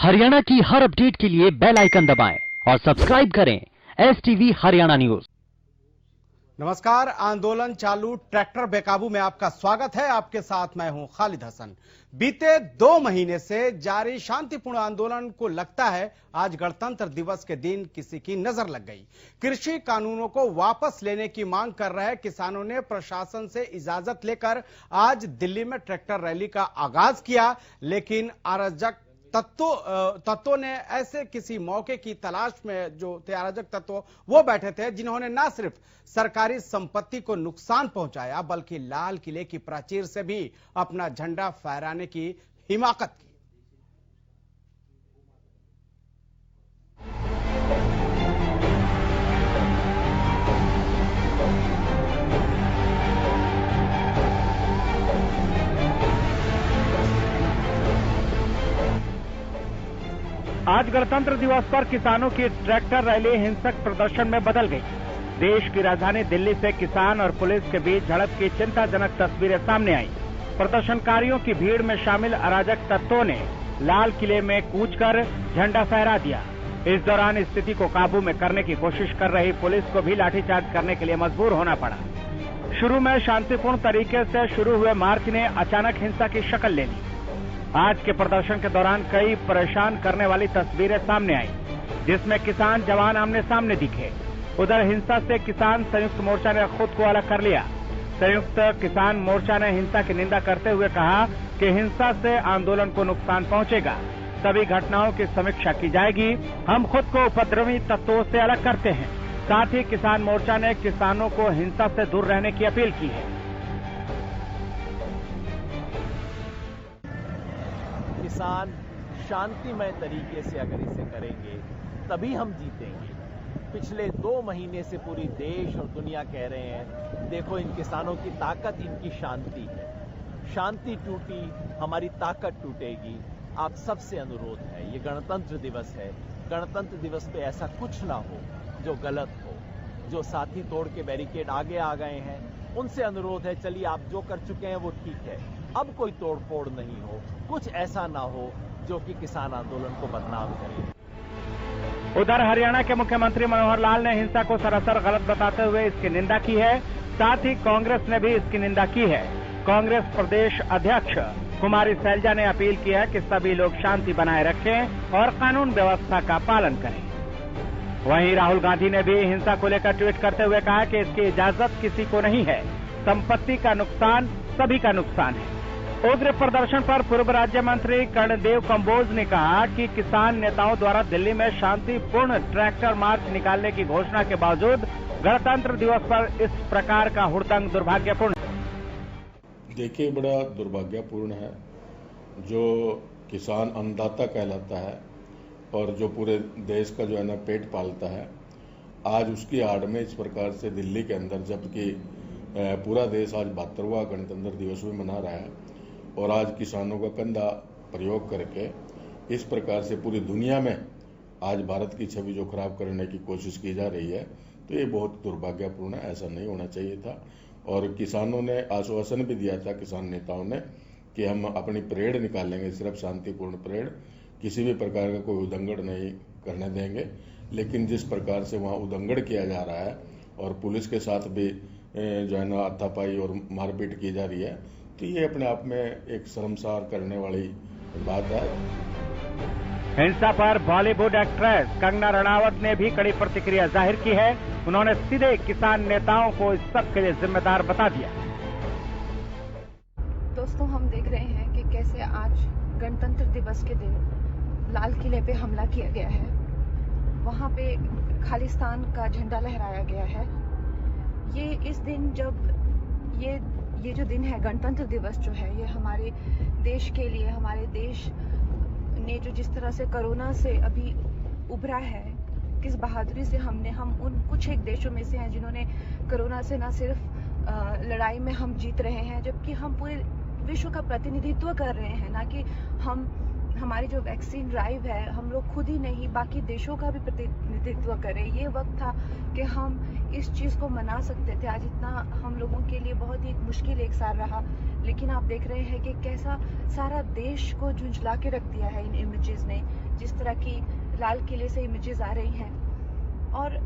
हरियाणा की हर अपडेट के लिए बेल आइकन दबाएं और सब्सक्राइब करें STV हरियाणा न्यूज। नमस्कार, आंदोलन चालू ट्रैक्टर बेकाबू में आपका स्वागत है। आपके साथ मैं हूं खालिद हसन। बीते 2 महीने से जारी शांतिपूर्ण आंदोलन को लगता है आज गणतंत्र दिवस के दिन किसी की नजर लग गई। कृषि कानूनों को वापस लेने की मांग कर रहे किसानों ने प्रशासन से इजाजत लेकर आज दिल्ली में ट्रैक्टर रैली का आगाज किया, लेकिन अराजक तत्वों ने ऐसे किसी मौके की तलाश में, जो थे अराजक तत्व, वो बैठे थे जिन्होंने न सिर्फ सरकारी संपत्ति को नुकसान पहुंचाया बल्कि लाल किले की प्राचीर से भी अपना झंडा फहराने की हिमाकत की। आज गणतंत्र दिवस पर किसानों की ट्रैक्टर रैली हिंसक प्रदर्शन में बदल गई। देश की राजधानी दिल्ली से किसान और पुलिस के बीच झड़प की चिंताजनक तस्वीरें सामने आई। प्रदर्शनकारियों की भीड़ में शामिल अराजक तत्वों ने लाल किले में कूचकर झंडा फहरा दिया। इस दौरान स्थिति को काबू में करने की कोशिश कर रही पुलिस को भी लाठीचार्ज करने के लिए मजबूर होना पड़ा। शुरू में शांतिपूर्ण तरीके से शुरू हुए मार्च ने अचानक हिंसा की शक्ल ले ली। आज के प्रदर्शन के दौरान कई परेशान करने वाली तस्वीरें सामने आई, जिसमें किसान जवान आमने सामने दिखे। उधर हिंसा से किसान संयुक्त मोर्चा ने खुद को अलग कर लिया। संयुक्त किसान मोर्चा ने हिंसा की निंदा करते हुए कहा कि हिंसा से आंदोलन को नुकसान पहुंचेगा। सभी घटनाओं की समीक्षा की जाएगी। हम खुद को उपद्रवी तत्वों से अलग करते हैं। साथ ही किसान मोर्चा ने किसानों को हिंसा से दूर रहने की अपील की है। किसान शांतिमय तरीके से अगर इसे करेंगे तभी हम जीतेंगे। पिछले 2 महीने से पूरी देश और दुनिया कह रहे हैं, देखो इन किसानों की ताकत, इनकी शांति है। शांति टूटी, हमारी ताकत टूटेगी। आप सबसे अनुरोध है, ये गणतंत्र दिवस है, गणतंत्र दिवस पे ऐसा कुछ ना हो जो गलत हो। जो साथी तोड़ के बैरिकेड आगे आ गए हैं उनसे अनुरोध है, चलिए आप जो कर चुके हैं वो ठीक है, अब कोई तोड़फोड़ नहीं हो, कुछ ऐसा ना हो जो कि किसान आंदोलन को बदनाम करे। उधर हरियाणा के मुख्यमंत्री मनोहर लाल ने हिंसा को सरासर गलत बताते हुए इसकी निंदा की है। साथ ही कांग्रेस ने भी इसकी निंदा की है। कांग्रेस प्रदेश अध्यक्ष कुमारी सैलजा ने अपील की है कि सभी लोग शांति बनाए रखें और कानून व्यवस्था का पालन करें। वहीं राहुल गांधी ने भी हिंसा को लेकर ट्वीट करते हुए कहा कि इसकी इजाजत किसी को नहीं है। संपत्ति का नुकसान सभी का नुकसान है। उग्र प्रदर्शन पर पूर्व राज्य मंत्री कर्णदेव कंबोज ने कहा कि किसान नेताओं द्वारा दिल्ली में शांतिपूर्ण ट्रैक्टर मार्च निकालने की घोषणा के बावजूद गणतंत्र दिवस पर इस प्रकार का हुड़दंग दुर्भाग्यपूर्ण है। देखिए, बड़ा दुर्भाग्यपूर्ण है। जो किसान अन्नदाता कहलाता है और जो पूरे देश का जो है ना पेट पालता है, आज उसकी आड़ में इस प्रकार से दिल्ली के अंदर, जबकि पूरा देश आज 72वां गणतंत्र दिवस भी मना रहा है और आज किसानों का कंधा प्रयोग करके इस प्रकार से पूरी दुनिया में आज भारत की छवि जो खराब करने की कोशिश की जा रही है, तो ये बहुत दुर्भाग्यपूर्ण है। ऐसा नहीं होना चाहिए था। और किसानों ने आश्वासन भी दिया था, किसान नेताओं ने, कि हम अपनी परेड निकालेंगे, सिर्फ शांतिपूर्ण परेड, किसी भी प्रकार का कोई उदंगड़ नहीं करने देंगे। लेकिन जिस प्रकार से वहाँ उदंगड़ किया जा रहा है और पुलिस के साथ भी जो है ना हाथापाई और मारपीट की जा रही है, तो ये अपने आप में एक शर्मसार करने वाली बात है। हिंसा पर बॉलीवुड एक्ट्रेस कंगना रनावत ने भी कड़ी प्रतिक्रिया जाहिर की है। उन्होंने सीधे किसान नेताओं को इस सब के लिए जिम्मेदार बता दिया। दोस्तों, हम देख रहे हैं कि कैसे आज गणतंत्र दिवस के दिन लाल किले पे हमला किया गया है। वहां पे खालिस्तान का झंडा लहराया गया है। ये इस दिन, जब ये जो दिन है, गणतंत्र दिवस जो है, ये हमारे देश के लिए, हमारे देश ने जो जिस तरह से कोरोना से अभी उभरा है, किस बहादुरी से हम उन कुछ एक देशों में से हैं जिन्होंने कोरोना से न सिर्फ लड़ाई में हम जीत रहे हैं, जबकि हम पूरे विश्व का प्रतिनिधित्व कर रहे हैं। ना कि हमारी जो वैक्सीन ड्राइव है, हम लोग खुद ही नहीं, बाकी देशों का भी प्रतिनिधित्व करें। ये वक्त था कि हम इस चीज़ को मना सकते थे। आज इतना हम लोगों के लिए बहुत ही मुश्किल एक साल रहा, लेकिन आप देख रहे हैं कि कैसा सारा देश को झुंझला के रख दिया है इन इमेजेस ने। जिस तरह की लाल किले से इमेजेस आ रही हैं और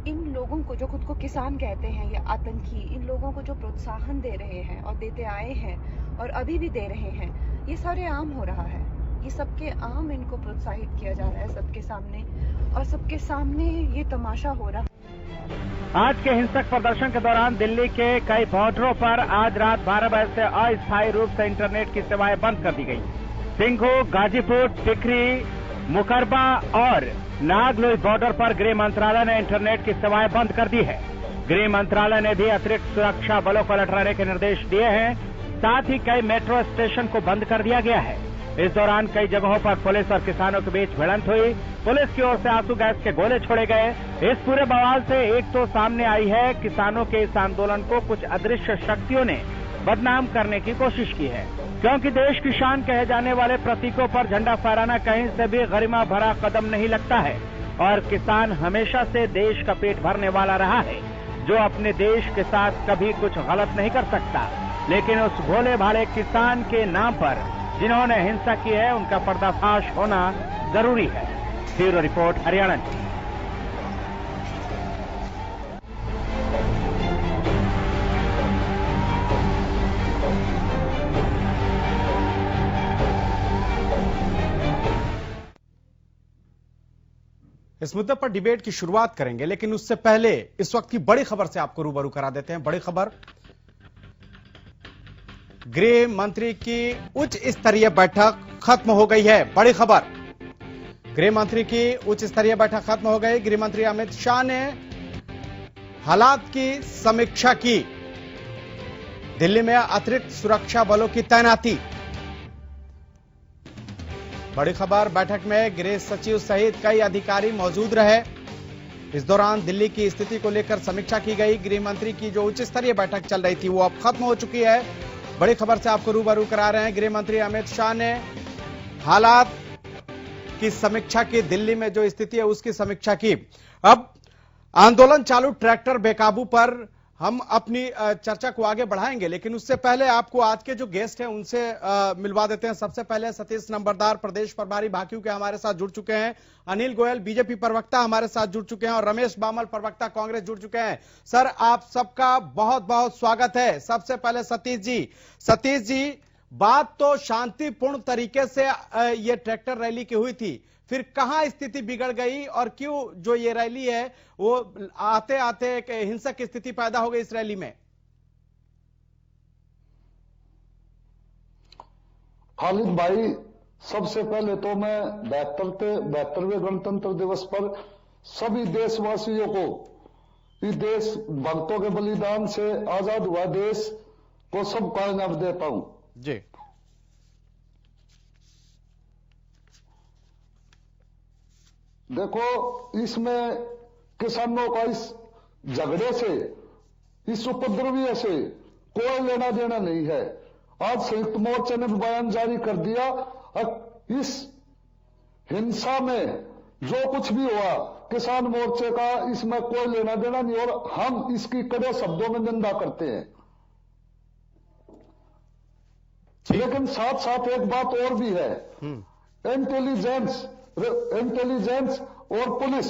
इन लोगों को जो खुद को किसान कहते हैं या आतंकी, इन लोगों को जो प्रोत्साहन दे रहे हैं और देते आए हैं और अभी भी दे रहे हैं, ये सारे आम हो रहा है। ये सबके आम इनको प्रोत्साहित किया जा रहा है सबके सामने, और सबके सामने ये तमाशा हो रहा है। आज के हिंसक प्रदर्शन के दौरान दिल्ली के कई बॉर्डरों पर आज रात 12 बजे से अस्थायी रूप से इंटरनेट की सेवाएं बंद कर दी गई। सिंघू, गाजीपुर, टिकरी, मुकरबा और नागलोई बॉर्डर पर गृह मंत्रालय ने इंटरनेट की सेवाएं बंद कर दी है। गृह मंत्रालय ने भी अतिरिक्त सुरक्षा बलों को अलर्ट रहने के निर्देश दिए हैं। साथ ही कई मेट्रो स्टेशन को बंद कर दिया गया है। इस दौरान कई जगहों पर पुलिस और किसानों के बीच भिड़ंत हुई। पुलिस की ओर से आंसू गैस के गोले छोड़े गए। इस पूरे बवाल से एक तो सामने आई है किसानों के इस आंदोलन को कुछ अदृश्य शक्तियों ने बदनाम करने की कोशिश की है, क्योंकि देश की शान कहे जाने वाले प्रतीकों पर झंडा फहराना कहीं से भी गरिमा भरा कदम नहीं लगता है। और किसान हमेशा से देश का पेट भरने वाला रहा है, जो अपने देश के साथ कभी कुछ गलत नहीं कर सकता। लेकिन उस भोले भाले किसान के नाम पर जिन्होंने हिंसा की है, उनका पर्दाफाश होना जरूरी है। Bureau report, Haryana. इस मुद्दे पर डिबेट की शुरुआत करेंगे, लेकिन उससे पहले इस वक्त की बड़ी खबर से आपको रूबरू करा देते हैं। बड़ी खबर, गृह मंत्री की उच्च स्तरीय बैठक खत्म हो गई है। बड़ी खबर, गृह मंत्री की उच्च स्तरीय बैठक खत्म हो गई। गृह मंत्री अमित शाह ने हालात की समीक्षा की। दिल्ली में अतिरिक्त सुरक्षा बलों की तैनाती। बड़ी खबर, बैठक में गृह सचिव सहित कई अधिकारी मौजूद रहे। इस दौरान दिल्ली की स्थिति को लेकर समीक्षा की गई। गृह मंत्री की जो उच्च स्तरीय बैठक चल रही थी वो अब खत्म हो चुकी है। बड़ी खबर से आपको रूबरू करा रहे हैं। गृह मंत्री अमित शाह ने हालात की समीक्षा की, दिल्ली में जो स्थिति है उसकी समीक्षा की। अब आंदोलन चालू ट्रैक्टर बेकाबू पर हम अपनी चर्चा को आगे बढ़ाएंगे, लेकिन उससे पहले आपको आज के जो गेस्ट हैं उनसे मिलवा देते हैं। सबसे पहले सतीश नंबरदार, प्रदेश प्रभारी भाकियू के हमारे साथ जुड़ चुके हैं। अनिल गोयल, बीजेपी प्रवक्ता हमारे साथ जुड़ चुके हैं, और रमेश बामल, प्रवक्ता कांग्रेस, जुड़ चुके हैं। सर, आप सबका बहुत बहुत स्वागत है। सबसे पहले सतीश जी, बात तो शांतिपूर्ण तरीके से ये ट्रैक्टर रैली की हुई थी, फिर कहां स्थिति बिगड़ गई और क्यों जो ये रैली है वो आते आते एक हिंसक स्थिति पैदा हो गई इस रैली में? खालिद भाई, सबसे पहले तो मैं 72वें गणतंत्र दिवस पर सभी देशवासियों को, इस देश भक्तों के बलिदान से आजाद हुआ देश को शुभकामनाएं देता हूं जी। देखो, इसमें किसानों का इस झगड़े से, इस उपद्रवी से कोई लेना देना नहीं है। आज संयुक्त मोर्चा ने बयान जारी कर दिया, इस हिंसा में जो कुछ भी हुआ किसान मोर्चे का इसमें कोई लेना देना नहीं, और हम इसकी कड़े शब्दों में निंदा करते हैं। लेकिन साथ साथ एक बात और भी है, इंटेलिजेंस और पुलिस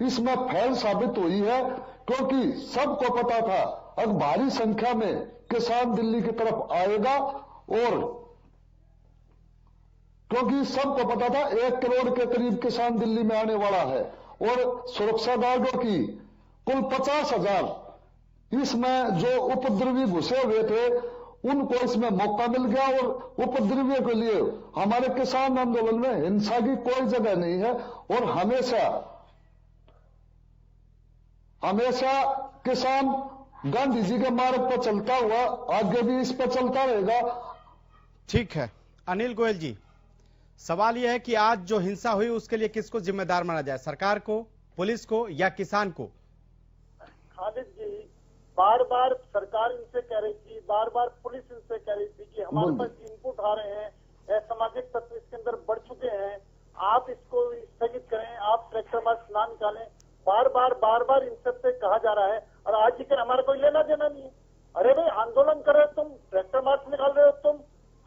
इसमें फेल साबित हुई है, क्योंकि सबको पता था अब भारी संख्या में किसान दिल्ली की तरफ आएगा, और क्योंकि सबको पता था 1 करोड़ के करीब किसान दिल्ली में आने वाला है, और सुरक्षा गार्डों की कुल 50,000 इसमें जो उपद्रवी घुसे हुए थे उनको इसमें मौका मिल गया, और उपद्रवियों के लिए हमारे किसान आंदोलन में हिंसा की कोई जगह नहीं है। और हमेशा किसान गांधी जी के मार्ग पर चलता हुआ आगे भी इस पर चलता रहेगा। ठीक है अनिल गोयल जी, सवाल यह है कि आज जो हिंसा हुई उसके लिए किसको जिम्मेदार माना जाए, सरकार को, पुलिस को या किसान को? खालिद जी, बार बार सरकार इनसे कह रही थी, बार बार पुलिस इनसे कह रही थी कि हमारे पास इनपुट आ रहे हैं, असामाजिक तत्व इसके अंदर बढ़ चुके हैं, आप इसको स्थगित करें, आप ट्रैक्टर मार्च ना निकालें। बार बार इन सबसे कहा जा रहा है, और आज जिक्र हमारा कोई लेना देना नहीं है। अरे भाई आंदोलन कर रहे हो तुम, ट्रैक्टर मार्च निकाल रहे हो तुम,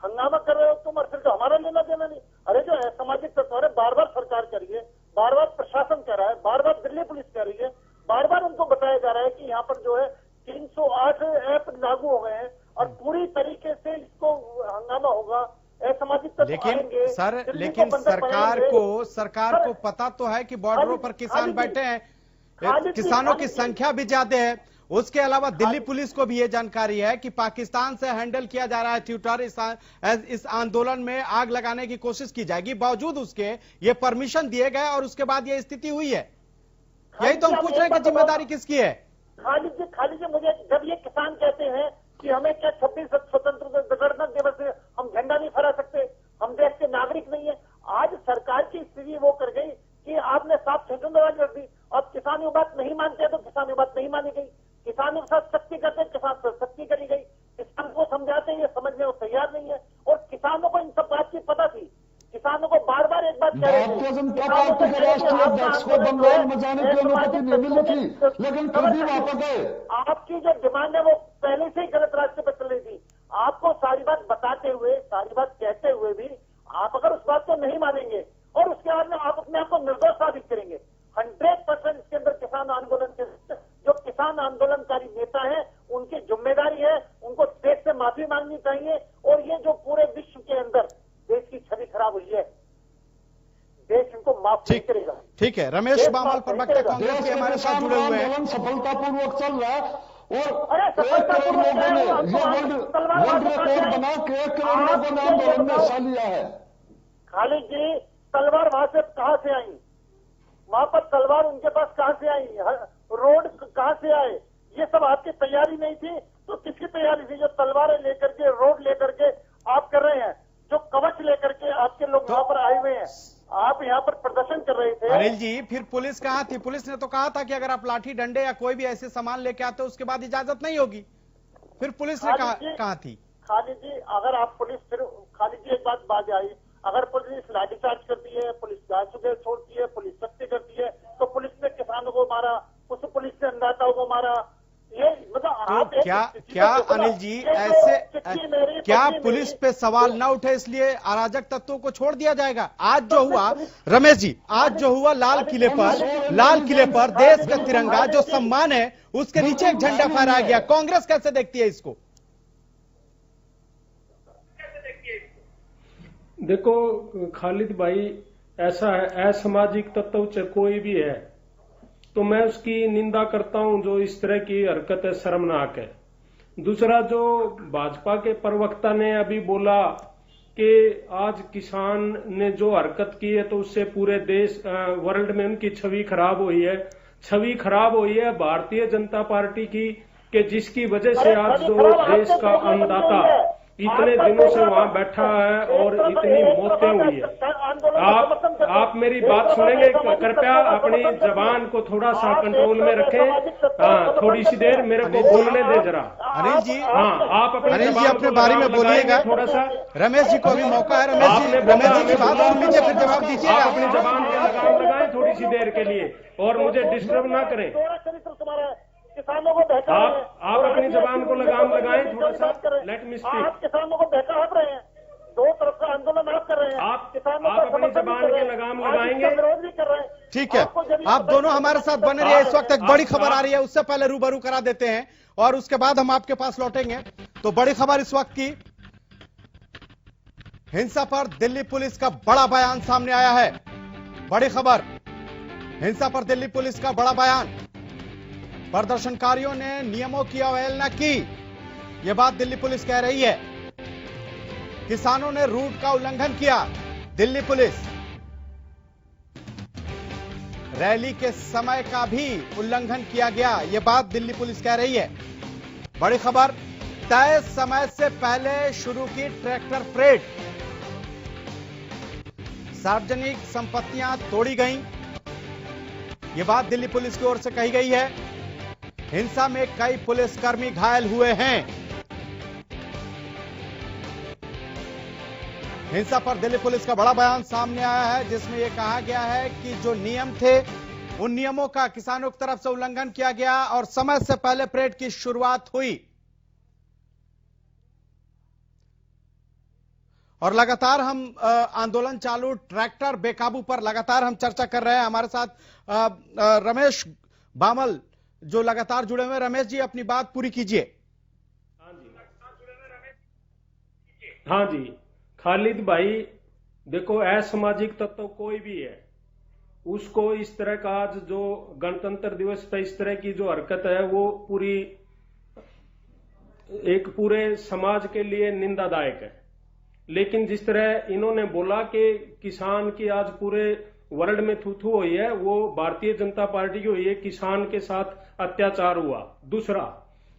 हंगामा कर रहे हो तुम, और फिर हमारा लेना देना नहीं। अरे जो असामाजिक तत्व, अरे बार बार सरकार कह रही है, बार बार प्रशासन कह रहा है, बार बार दिल्ली पुलिस कह रही है, बार बार उनको बताया जा रहा है कि यहाँ पर जो है 308 ऐप लागू हो गए हैं और पूरी तरीके से इसको हंगामा होगा, असामाजिक तत्व लेकिन आएंगे, सर, दिल्ली लेकिन को बंधक सरकार को पता तो है कि बॉर्डरों पर किसान बैठे हैं, किसानों की संख्या भी ज्यादा है। उसके अलावा दिल्ली पुलिस को भी ये जानकारी है कि पाकिस्तान से हैंडल किया जा रहा है ट्विटर, इस आंदोलन में आग लगाने की कोशिश की जाएगी, बावजूद उसके ये परमिशन दिए गए और उसके बाद ये स्थिति हुई है। यही तो हम पूछ रहे हैं कि जिम्मेदारी किसकी है। खाली जी मुझे जब ये किसान कहते हैं कि हमें क्या 26 स्वतंत्रता गणतंत्र दिवस से हम झंडा नहीं फहरा सकते, हम देश के नागरिक नहीं है। आज सरकार की स्थिति वो कर गई कि आपने साफ स्वतंत्रता कर दी, अब किसान ये बात नहीं मानते तो किसान ये बात नहीं मानी गई, किसानों के साथ सख्ती करते किसान पर सख्ती करी गई, किसान को समझाते ये समझने को तैयार नहीं है। और किसानों को इन सब बात की पता थी, किसानों को बार बार एक बात कह रहे थे, भारतीय जनता पार्टी के राष्ट्रीय अध्यक्ष को बंगाल में जाने की अनुमति नहीं मिली थी, लेकिन फिर भी वापस गए। आपकी जो डिमांड है वो पहले से ही गलत रास्ते पर चल रही थी। आपको सारी बात बताते हुए, सारी बात कहते हुए भी आप अगर उस बात को नहीं मानेंगे और उसके बाद में आप अपने आप को निर्दोष साबित करेंगे। 100% इसके अंदर किसान आंदोलन के जो किसान आंदोलनकारी नेता है उनकी जिम्मेदारी है, उनको देश से माफी मांगनी चाहिए। और ये जो पूरे विश्व के अंदर देश की छवि खराब हुई है, देश इनको माफ नहीं करेगा। ठीक है, रमेश बामल प्रवक्ता कांग्रेस के हमारे साथ जुड़े हुए हैं। सफलतापूर्वक चल रहा है और 1 करोड़ लोगों ने ये वर्ल्ड रिकॉर्ड बना के 1 करोड़ लोगों ने आंदोलन में हिस्सा लिया है। खालिद जी, तलवार वहां से कहां से आई, वहां पर तलवार उनके पास कहां से आई, रोड कहां से आए, ये सब आपकी तैयारी नहीं थी तो किसकी तैयारी थी? जो तलवारें लेकर के, रोड लेकर के आप कर रहे हैं, जो कवच लेकर के आपके लोग यहाँ पर आए हुए हैं, आप यहाँ पर प्रदर्शन कर रहे थे। अनिल जी, फिर पुलिस कहाँ थी? पुलिस ने तो कहा था कि अगर आप लाठी डंडे या कोई भी ऐसे सामान लेके आते हो उसके बाद इजाजत नहीं होगी। फिर पुलिस ने कहाँ थी? खालिद जी, अगर आप पुलिस, फिर खालिद जी एक बात आई, अगर पुलिस लाठीचार्ज करती है, पुलिस गाज छोड़ती है, पुलिस सख्ती करती है, तो पुलिस ने किसानों को मारा, उस पुलिस ने अन्नदाताओं को मारा, ये मतलब तो क्या अनिल जी ऐसे क्या पुलिस पे सवाल न उठे इसलिए अराजक तत्वों को छोड़ दिया जाएगा? आज जो हुआ रमेश जी, आज जो हुआ लाल किले पर देश का तिरंगा जो सम्मान है उसके नीचे एक झंडा फहराया गया, कांग्रेस कैसे देखती है इसको? देखो खालिद भाई, ऐसा है, असामाजिक तत्व चाहे कोई भी है तो मैं उसकी निंदा करता हूं जो इस तरह की हरकत है, शर्मनाक है। दूसरा, जो भाजपा के प्रवक्ता ने अभी बोला कि आज किसान ने जो हरकत की है तो उससे पूरे देश वर्ल्ड में उनकी छवि खराब हुई है। छवि खराब हुई है भारतीय जनता पार्टी की, कि जिसकी वजह से आज जो देश का अन्नदाता इतने दिनों से वहां बैठा है और इतनी मौतें हुई है। आप मेरी बात सुनेंगे? कृपया अपनी जबान को थोड़ा सा कंट्रोल में रखें। हाँ, थोड़ी सी देर मेरे को बोलने दे जरा। अनिल जी, हाँ, आप अपने बारे में बोलिएगा। थोड़ा सा रमेश जी को भी मौका है। रमेश जी की बात सुन लीजिए, फिर जवाब दीजिएगा। आप अपनी जबान पे लगाम लगाएं थोड़ी सी देर के लिए और मुझे डिस्टर्ब ना करें। किसानों को आप अपनी जबान को लगाम लगाएं थोड़ा सा, लेट मी स्पीक। आप किसानों को बहका हट रहे हैं, दो तरफ का आंदोलन आप कर रहे हैं, आप अपनी जबान के लगाम लगाएंगे, विरोध भी कर रहे हैं। ठीक है, आप दोनों हमारे साथ बने रहिए। इस वक्त एक बड़ी खबर आ रही है, उससे पहले रूबरू करा देते हैं और उसके बाद हम आपके पास लौटेंगे। तो बड़ी खबर इस वक्त की, हिंसा पर दिल्ली पुलिस का बड़ा बयान सामने आया है। बड़ी खबर, हिंसा पर दिल्ली पुलिस का बड़ा बयान। प्रदर्शनकारियों ने नियमों की अवहेलना की, यह बात दिल्ली पुलिस कह रही है। किसानों ने रूट का उल्लंघन किया, दिल्ली पुलिस। रैली के समय का भी उल्लंघन किया गया, यह बात दिल्ली पुलिस कह रही है। बड़ी खबर, तय समय से पहले शुरू की ट्रैक्टर परेड, सार्वजनिक संपत्तियां तोड़ी गईं, यह बात दिल्ली पुलिस की ओर से कही गई है। हिंसा में कई पुलिसकर्मी घायल हुए हैं। हिंसा पर दिल्ली पुलिस का बड़ा बयान सामने आया है, जिसमें यह कहा गया है कि जो नियम थे उन नियमों का किसानों की तरफ से उल्लंघन किया गया और समय से पहले परेड की शुरुआत हुई। और लगातार हम आंदोलन चालू ट्रैक्टर बेकाबू पर लगातार हम चर्चा कर रहे हैं। हमारे साथ रमेश बामल जो लगातार जुड़े हुए। रमेश जी, अपनी बात पूरी कीजिए। हाँ जी, खालिद भाई, देखो असामाजिक तत्व कोई भी है, उसको इस तरह का आज जो गणतंत्र दिवस पे इस तरह की जो हरकत है वो पूरे समाज के लिए निंदादायक है। लेकिन जिस तरह इन्होंने बोला कि किसान की आज पूरे वर्ल्ड में थू हुई है, वो भारतीय जनता पार्टी की हुई है, किसान के साथ अत्याचार हुआ। दूसरा,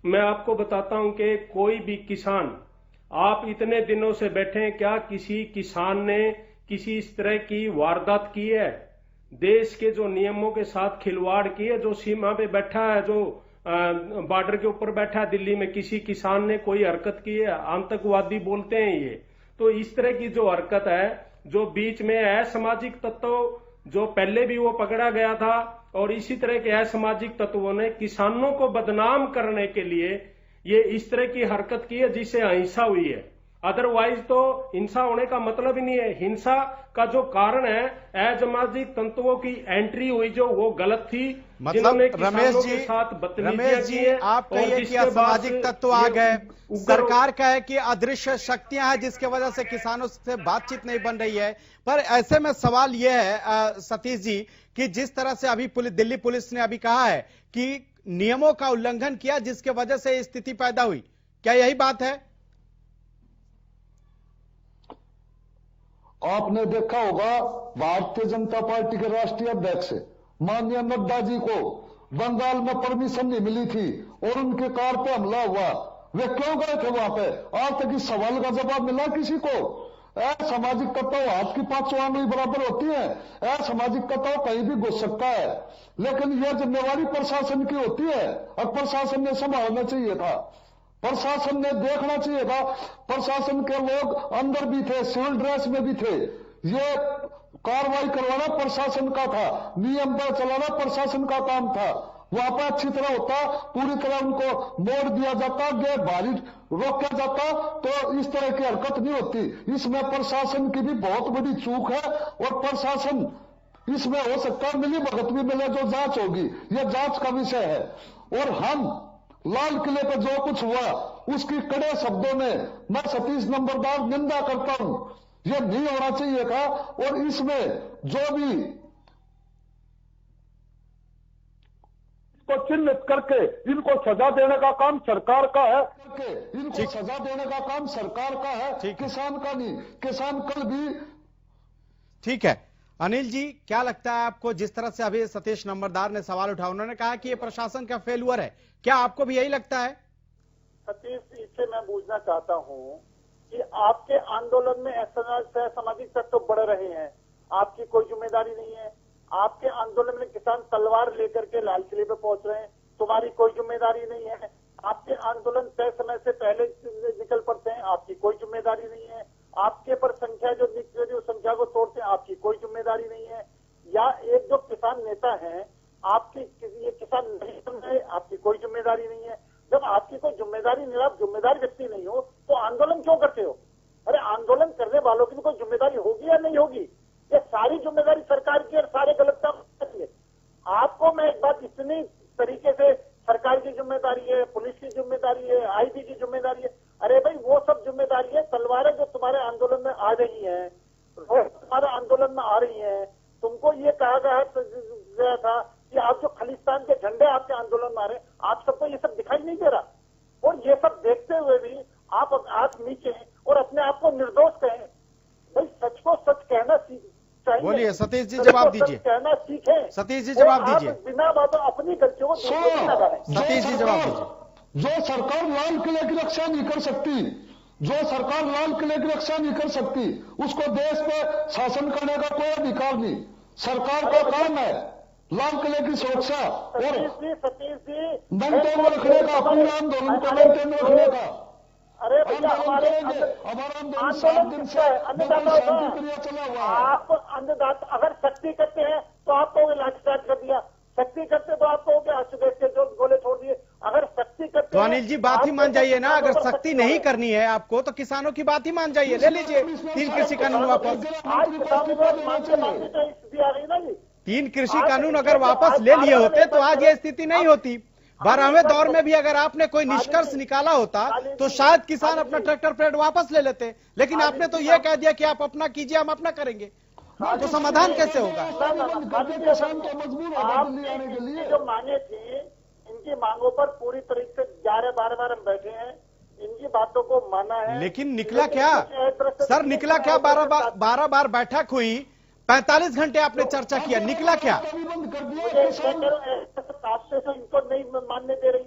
मैं आपको बताता हूं कि कोई भी किसान, आप इतने दिनों से बैठे हैं, क्या किसी किसान ने किसी इस तरह की वारदात की है? देश के जो नियमों के साथ खिलवाड़ की है, जो सीमा पे बैठा है, जो बॉर्डर के ऊपर बैठा है दिल्ली में, किसी किसान ने कोई हरकत की है? आतंकवादी बोलते हैं ये। तो इस तरह की जो हरकत है, जो बीच में असामाजिक तत्व जो पहले भी वो पकड़ा गया था, और इसी तरह के असामाजिक तत्वों ने किसानों को बदनाम करने के लिए ये इस तरह की हरकत की है जिससे अहिंसा हुई है। अदरवाइज तो हिंसा होने का मतलब ही नहीं है। हिंसा का जो कारण है, असामाजिक तत्वों की एंट्री हुई जो वो गलत थी। मतलब रमेश जी, आप कहिए कि असामाजिक तत्व आ गए, सरकार कहे कि अदृश्य शक्तियां हैं जिसके वजह से किसानों से बातचीत नहीं बन रही है। पर ऐसे में सवाल यह है सतीश जी कि जिस तरह से अभी दिल्ली पुलिस ने अभी कहा है कि नियमों का उल्लंघन किया जिसके वजह से स्थिति पैदा हुई, क्या यही बात है? आपने देखा होगा भारतीय जनता पार्टी के राष्ट्रीय अध्यक्ष माननीय नड्डा जी को बंगाल में परमिशन नहीं मिली थी और उनके कार पे हमला हुआ। वे क्यों गए थे वहां पे? आज तक इस सवाल का जवाब मिला किसी को? असामाजिक तत्व हाथ की पांचों आंगुली बराबर होती है। असामाजिक तत्व कहीं भी घुस सकता है, लेकिन यह जिम्मेवारी प्रशासन की होती है और प्रशासन ने संभालना चाहिए था। प्रशासन ने देखना चाहिए था। प्रशासन के लोग अंदर भी थे, सिविल ड्रेस में भी थे। ये कार्रवाई करवाना प्रशासन का था, नियम पर चलाना प्रशासन का काम था। वहां पर अच्छी तरह होता, पूरी तरह उनको मोड़ दिया जाता, गेट बाहरी रोका जाता, तो इस तरह की हरकत नहीं होती। इसमें प्रशासन की भी बहुत बड़ी चूक है और प्रशासन इसमें हो सकता है मिली भगत भी मिले, जो जांच होगी, यह जांच का विषय है। और हम लाल किले पर जो कुछ हुआ उसकी कड़े शब्दों में मैं सतीश नंबरदार निंदा करता हूं। यह नहीं होना चाहिए था और इसमें जो भी को चिन्हित करके इनको सजा देने का काम सरकार का है। इनको सजा देने का काम सरकार का है, किसान का नहीं। किसान कल भी ठीक है। अनिल जी, क्या लगता है आपको, जिस तरह से अभी सतीश नंबरदार ने सवाल उठाया, उन्होंने कहा कि ये प्रशासन का फेल्यूर है, क्या आपको भी यही लगता है? सतीश जी से मैं पूछना चाहता हूं कि आपके आंदोलन में सामाजिक तत्व बढ़ रहे हैं, आपकी कोई जिम्मेदारी नहीं है। आपके आंदोलन में किसान तलवार लेकर के लाल किले पे पहुंच रहे हैं, तुम्हारी कोई जिम्मेदारी नहीं है। आपके आंदोलन तय समय से पहले निकल पड़ते हैं, आपकी कोई जिम्मेदारी नहीं है। आपके पर संख्या जो निकल रही है उस संख्या को तोड़ते हैं, आपकी कोई जिम्मेदारी नहीं है। या एक जो किसान नेता है, आपकी ये किसान नहीं बन रहे, आपकी कोई जिम्मेदारी नहीं है। जब आपकी कोई जिम्मेदारी नहीं, आप जिम्मेदार व्यक्ति नहीं हो तो आंदोलन क्यों करते हो? अरे आंदोलन करने वालों की भी कोई जिम्मेदारी होगी या नहीं होगी? ये सारी जिम्मेदारी सरकार की और सारे गलत काम करेंगे। आपको मैं एक बात, इतनी तरीके से सरकार की जिम्मेदारी है, पुलिस की जिम्मेदारी है, आईबी की जिम्मेदारी है। अरे भाई वो सब जिम्मेदारी है। तलवारें जो तुम्हारे आंदोलन में आ रही है, तुम्हारे आंदोलन में आ रही है, तुमको ये कहा गया था कि आप जो खालिस्तान के झंडे आपके आंदोलन में आ रहे हैं, आप सबको ये सब दिखाई नहीं दे रहा। और ये सब देखते हुए भी आप आंख नीचे और अपने आप को निर्दोष कहें। भाई सच को सच कहना चाहिए। बोलिए सतीश जी, जवाब दीजिए। कहना सीखें। सतीश जी जवाब दीजिए। बिना बातों अपनी गलतियों को सतीश जी जवाब दीजिए। जो सरकार लाल किले की रक्षा नहीं कर सकती, जो सरकार लाल किले की रक्षा नहीं कर सकती, उसको देश पे शासन करने का कोई अधिकार नहीं। सरकार का काम है लाल किले की सुरक्षा और मेंटेन रखने का, अपने आंदोलन को मेंटेन रखने का। अरे भैया हमारे आंदोलन 7 दिन से शांतिप्रिय चला हुआ है। आप अन्नदाता अगर सख्ती करते हैं तो आपको लाठीचार्ज कर दिया, सख्ती करते तो आपको क्या सुदेश के जो गोले छोड़ दिए। अगर सख्ती करते तो अनिल जी बात ही मान जाइए ना, अगर सख्ती नहीं करनी है आपको तो किसानों की बात ही मान जाइए, ले लीजिए 3 कृषि कानून वापस। 3 कृषि कानून अगर वापस ले लिए होते तो आज ये स्थिति नहीं होती। 12वें दौर में भी अगर आपने कोई निष्कर्ष निकाला होता तो शायद किसान अपना ट्रैक्टर पेड वापस ले लेते, लेकिन आपने तो ये कह दिया कि आप अपना कीजिए, हम अपना करेंगे, तो समाधान कैसे होगा? जो मांगे थी, इनकी मांगों पर पूरी तरीके से 11-12 बार हम बैठे हैं, इनकी बातों को माना है, लेकिन निकला क्या सर? निकला क्या? 12 बार बैठक हुई, 45 घंटे आपने चर्चा किया, निकला क्या? ताकते से इनको नहीं मानने दे रही,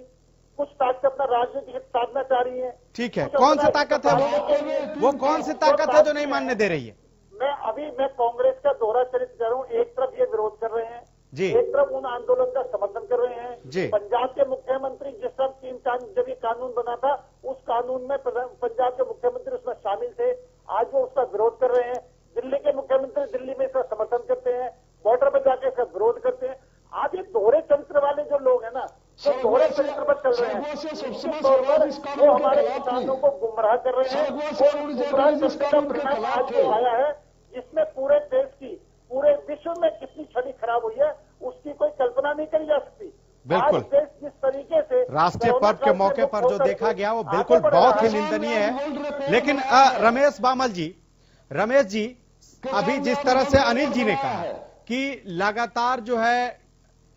कुछ ताकत अपना राजनीतिक हित साधना चाह रही है। ठीक है, कौन सी ताकत है वो कौन सी ताकत है जो नहीं मानने दे रही है? मैं कांग्रेस का दोहरा चरित्र कर रहा हूँ। एक तरफ ये विरोध कर रहे हैं जी, एक तरफ उन आंदोलन का समर्थन कर रहे हैं जी। पंजाब के मुख्यमंत्री जिस तरह जब ये कानून बना था, उस कानून में पंजाब के मुख्यमंत्री उसमें शामिल थे, आज वो उसका विरोध कर रहे हैं। दिल्ली के मुख्यमंत्री दिल्ली में इसका समर्थन करते हैं, बॉर्डर पर जाके इसका विरोध करते हैं। आज ये दोहरे चरित्र वाले जो लोग हैं ना, वो दोहरे चरित्र पर चल रहे हैं, वो हमारे किसानों को गुमराह कर रहे हैं। आज जो आया है, जिसमें पूरे देश की, पूरे विश्व में कितनी छवि खराब हुई है, उसकी कोई कल्पना नहीं करी जा सकती। बिल्कुल। आज देश जिस तरीके से राष्ट्रीय पर्व के मौके पर जो देखा गया वो बिल्कुल बहुत ही निंदनीय है। लेकिन रमेश जी, अभी जिस तरह से अनिल जी ने कहा कि लगातार जो है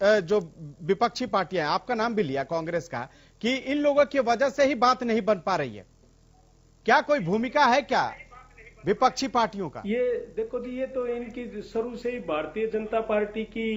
जो विपक्षी पार्टियां, आपका नाम भी लिया कांग्रेस का, कि इन लोगों की वजह से ही बात नहीं बन पा रही है, क्या कोई भूमिका है क्या विपक्षी पार्टियों का? ये देखो जी, ये तो इनकी शुरू से ही भारतीय जनता पार्टी की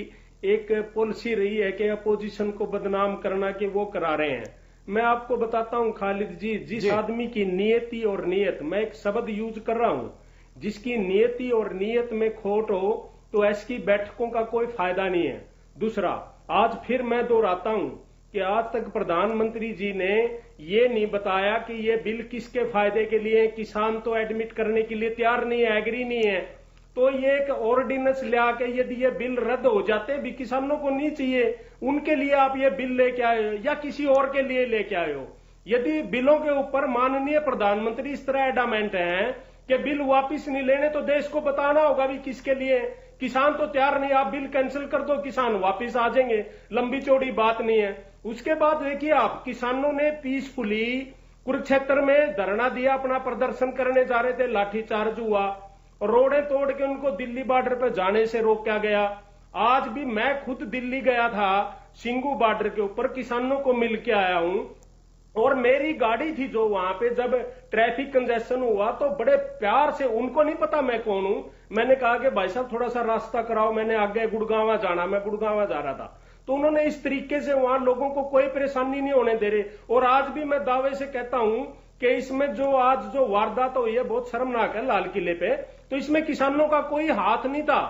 एक पॉलिसी रही है कि अपोजिशन को बदनाम करना, कि वो करा रहे हैं। मैं आपको बताता हूं खालिद जी, जिस आदमी की नियति और नीयत, मैं एक शब्द यूज कर रहा हूं, जिसकी नियति और नीयत में खोट हो तो ऐसी बैठकों का कोई फायदा नहीं है। दूसरा, आज फिर मैं दोहराता हूं कि आज तक प्रधानमंत्री जी ने ये नहीं बताया कि ये बिल किसके फायदे के लिए है। किसान तो एडमिट करने के लिए तैयार नहीं है, एग्री नहीं है, तो ये एक ऑर्डिनेंस ले आके यदि ये बिल रद्द हो जाते भी, किसानों को नहीं चाहिए, उनके लिए आप ये बिल लेके आए हो या किसी और के लिए लेके आए हो। यदि बिलों के ऊपर माननीय प्रधानमंत्री इस तरह एडामेंट हैं कि बिल वापिस नहीं लेने, तो देश को बताना होगा भी किसके लिए। किसान तो तैयार नहीं, आप बिल कैंसिल कर दो, किसान वापिस आ जाएंगे, लंबी चौड़ी बात नहीं है। उसके बाद देखिए आप, किसानों ने पीसफुली कुरुक्षेत्र में धरना दिया, अपना प्रदर्शन करने जा रहे थे, लाठीचार्ज हुआ, रोडें तोड़ के उनको दिल्ली बॉर्डर पर जाने से रोका गया। आज भी मैं खुद दिल्ली गया था, सिंगू बॉर्डर के ऊपर किसानों को मिल के आया हूं, और मेरी गाड़ी थी जो वहां पे जब ट्रैफिक कंजेशन हुआ तो बड़े प्यार से, उनको नहीं पता मैं कौन हूं, मैंने कहा कि भाई साहब थोड़ा सा रास्ता कराओ, मैंने आगे गुड़गांवा जाना, मैं गुड़गांवा जा रहा था, तो उन्होंने इस तरीके से वहां लोगों को कोई परेशानी नहीं होने दे रहे। और आज भी मैं दावे से कहता हूं कि इसमें जो आज जो वारदात हुई है बहुत शर्मनाक है लाल किले पे, तो इसमें किसानों का कोई हाथ नहीं था,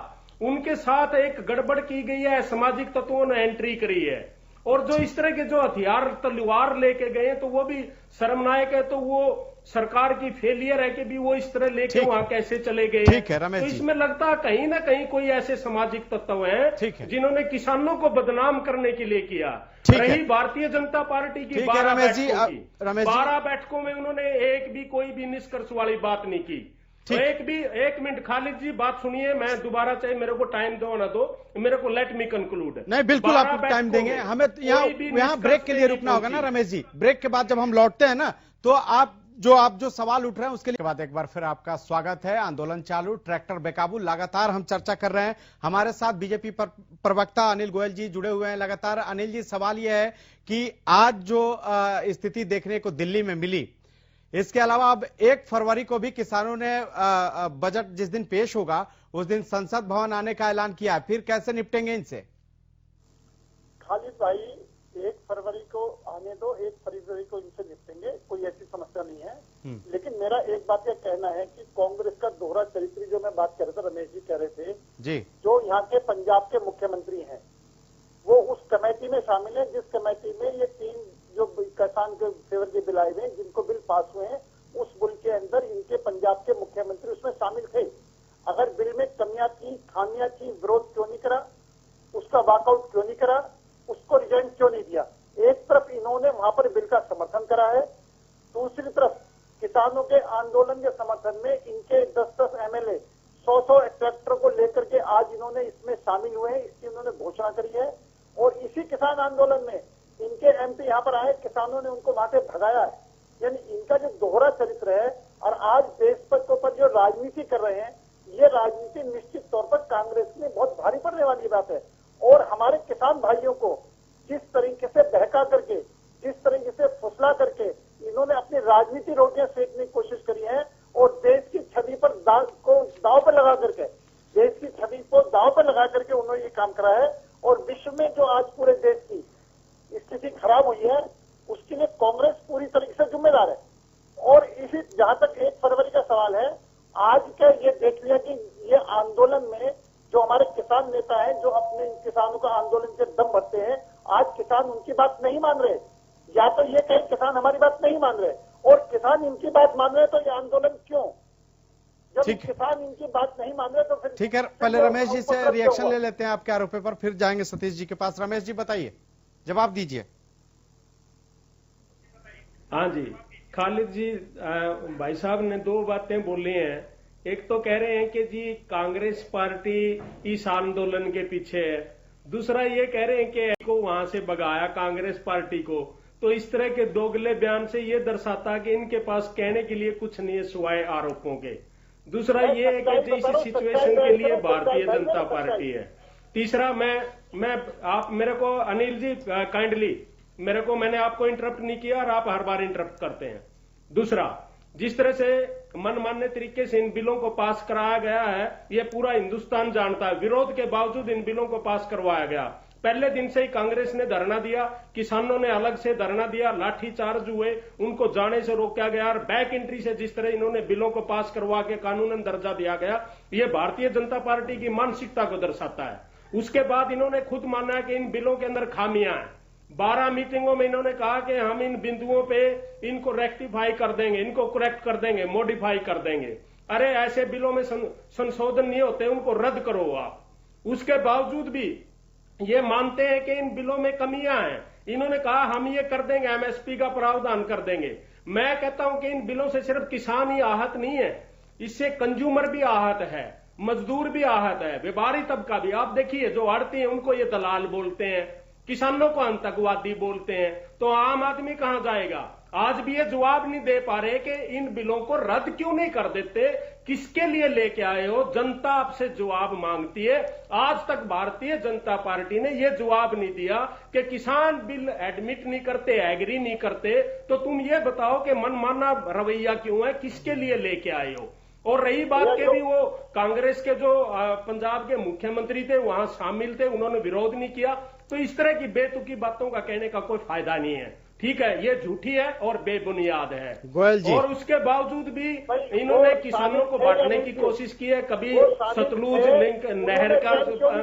उनके साथ एक गड़बड़ की गई है, सामाजिक तत्वों ने एंट्री करी है। और जो इस तरह के जो हथियार तलवार लेके गए तो वो भी शर्मनाक है, तो वो सरकार की फेलियर है कि भी वो इस तरह लेके वहां कैसे चले गए। ठीक है रमेश जी, तो इसमें लगता है कहीं ना कहीं कोई ऐसे सामाजिक तत्व हैं जिन्होंने किसानों को बदनाम करने के लिए किया। रही भारतीय जनता पार्टी की 12 बैठकों में उन्होंने एक भी कोई भी निष्कर्ष वाली बात नहीं की। तो एक मिनट खालिद जी बात सुनिए, मैं दोबारा चाहे मेरे को टाइम दो ना दो, मेरे को लेट मी कंक्लूड। नहीं बिल्कुल आपको टाइम देंगे, हमें यहाँ ब्रेक के लिए रुकना होगा ना रमेश जी। ब्रेक के बाद जब हम लौटते हैं ना, तो आप जो सवाल उठ रहे हैं उसके लिए बाद एक बार फिर आपका स्वागत है। आंदोलन चालू, ट्रैक्टर बेकाबू, लगातार हम चर्चा कर रहे हैं। हमारे साथ बीजेपी प्रवक्ता अनिल गोयल जी जुड़े हुए हैं लगातार। अनिल जी, सवाल यह है कि आज जो स्थिति देखने को दिल्ली में मिली, इसके अलावा अब 1 फरवरी को भी किसानों ने बजट जिस दिन पेश होगा उस दिन संसद भवन आने का ऐलान किया है, फिर कैसे निपटेंगे इनसे? खालिद भाई, 1 फरवरी को आने दो, 1 फरवरी को इनसे निपटेंगे, कोई ऐसी समस्या नहीं है। लेकिन मेरा एक बात यह कहना है कि कांग्रेस का दोहरा चरित्र, जो मैं बात कर रहा था, रमेश जी कह रहे थे जी, जो यहाँ के पंजाब के मुख्यमंत्री हैं, वो उस कमेटी में शामिल है जिस कमेटी में ये 3 जो किसान के फेवर के बिल आए हुए, जिनको बिल पास हुए हैं, उस बिल के अंदर इनके पंजाब के मुख्यमंत्री उसमें शामिल थे। अगर बिल में कमियां थी, खामियां थी, विरोध क्यों नहीं करा, उसका वॉकआउट क्यों नहीं करा, उसको रिजाइन क्यों नहीं दिया? एक तरफ इन्होंने वहां पर बिल का समर्थन करा है। दूसरी तरफ किसानों के आंदोलन के समर्थन में इनके 10-10 एमएलए 100-100 ट्रैक्टर को लेकर के आज इन्होंने इसमें शामिल हुए हैं, इसकी इन्होंने घोषणा करी है। और इसी किसान आंदोलन में इनके एमपी यहाँ पर आए, किसानों ने उनको वहां से भगाया है। यानी इनका जो दोहरा चरित्र है और आज देश पर जो राजनीति कर रहे हैं, ये राजनीति निश्चित तौर पर कांग्रेस में बहुत भारी पड़ने वाली बात है। और हमारे किसान भाइयों को जिस तरीके से बहका करके, जिस तरीके से फुसला करके इन्होंने अपनी राजनीति रोटियां सेकने की कोशिश करी है और देश की छवि पर दाव पर लगा करके, देश की छवि को दाव पर लगा करके उन्होंने ये काम करा है। और विश्व में जो आज पूरे देश की स्थिति खराब हुई है, उसके लिए कांग्रेस पूरी तरीके से जिम्मेदार है। और इसी जहां तक 1 फरवरी का सवाल है, आज का ये देख लिया कि ये आंदोलन में जो हमारे किसान नेता हैं, जो अपने किसानों का आंदोलन से दम भरते हैं, आज किसान उनकी बात नहीं मान रहे। या तो ये कहें किसान हमारी बात नहीं मान रहे, और किसान इनकी बात मान रहे, तो ये आंदोलन क्यों? जब किसान इनकी बात नहीं मान रहे तो फिर ठीक है। पहले रमेश जी से रिएक्शन ले लेते हैं आपके आरोपों पर, फिर जाएंगे सतीश जी के पास। रमेश जी बताइए, जवाब दीजिए। हाँ जी, खालिद जी, भाई साहब ने 2 बातें बोली हैं। एक तो कह रहे हैं कि जी कांग्रेस पार्टी इस आंदोलन के पीछे है, दूसरा ये कह रहे हैं कि को वहां से भगाया कांग्रेस पार्टी को। तो इस तरह के दोगले बयान से ये दर्शाता कि इनके पास कहने के लिए कुछ नहीं है सिवाय आरोपों के। दूसरा ये है कि इस सिचुएशन के लिए भारतीय जनता पार्टी है। तीसरा, मैं आप मेरे को अनिल जी काइंडली मैंने आपको इंटरप्ट नहीं किया और आप हर बार इंटरप्ट करते हैं। दूसरा, जिस तरह से मनमाने तरीके से इन बिलों को पास कराया गया है, ये पूरा हिंदुस्तान जानता है। विरोध के बावजूद इन बिलों को पास करवाया गया। पहले दिन से ही कांग्रेस ने धरना दिया, किसानों ने अलग से धरना दिया, लाठीचार्ज हुए, उनको जाने से रोका गया। और बैक एंट्री से जिस तरह इन्होंने बिलों को पास करवा के कानूनन दर्जा दिया गया, ये भारतीय जनता पार्टी की मानसिकता को दर्शाता है। उसके बाद इन्होंने खुद माना है कि इन बिलों के अंदर खामियां हैं। 12 मीटिंगों में इन्होंने कहा कि हम इन बिंदुओं पे इनको रेक्टिफाई कर देंगे, इनको करेक्ट कर देंगे, मॉडिफाई कर देंगे। अरे ऐसे बिलों में संशोधन नहीं होते, उनको रद्द करो आप। उसके बावजूद भी ये मानते हैं कि इन बिलों में कमियां हैं। इन्होंने कहा हम ये कर देंगे, एमएसपी का प्रावधान कर देंगे। मैं कहता हूं कि इन बिलों से सिर्फ किसान ही आहत नहीं है, इससे कंज्यूमर भी आहत है, मजदूर भी आहत है, व्यापारी तबका भी। आप देखिए, जो आड़ती हैं उनको ये दलाल बोलते हैं, किसानों को आतंकवादी बोलते हैं, तो आम आदमी कहां जाएगा? आज भी ये जवाब नहीं दे पा रहे कि इन बिलों को रद्द क्यों नहीं कर देते, किसके लिए लेके आए हो? जनता आपसे जवाब मांगती है। आज तक भारतीय जनता पार्टी ने यह जवाब नहीं दिया कि किसान बिल एडमिट नहीं करते, एग्री नहीं करते, तो तुम ये बताओ कि मनमाना रवैया क्यों है, किसके लिए लेके आए हो? और रही बात के भी वो कांग्रेस के जो पंजाब के मुख्यमंत्री थे वहां शामिल थे, उन्होंने विरोध नहीं किया। तो इस तरह की बेतुकी बातों का कहने का कोई फायदा नहीं है। ठीक है, ये झूठी है और बेबुनियाद है। गोयल जी, और उसके बावजूद भी इन्होंने किसानों को बांटने की कोशिश की है। कभी सतलुज लिंक नहर का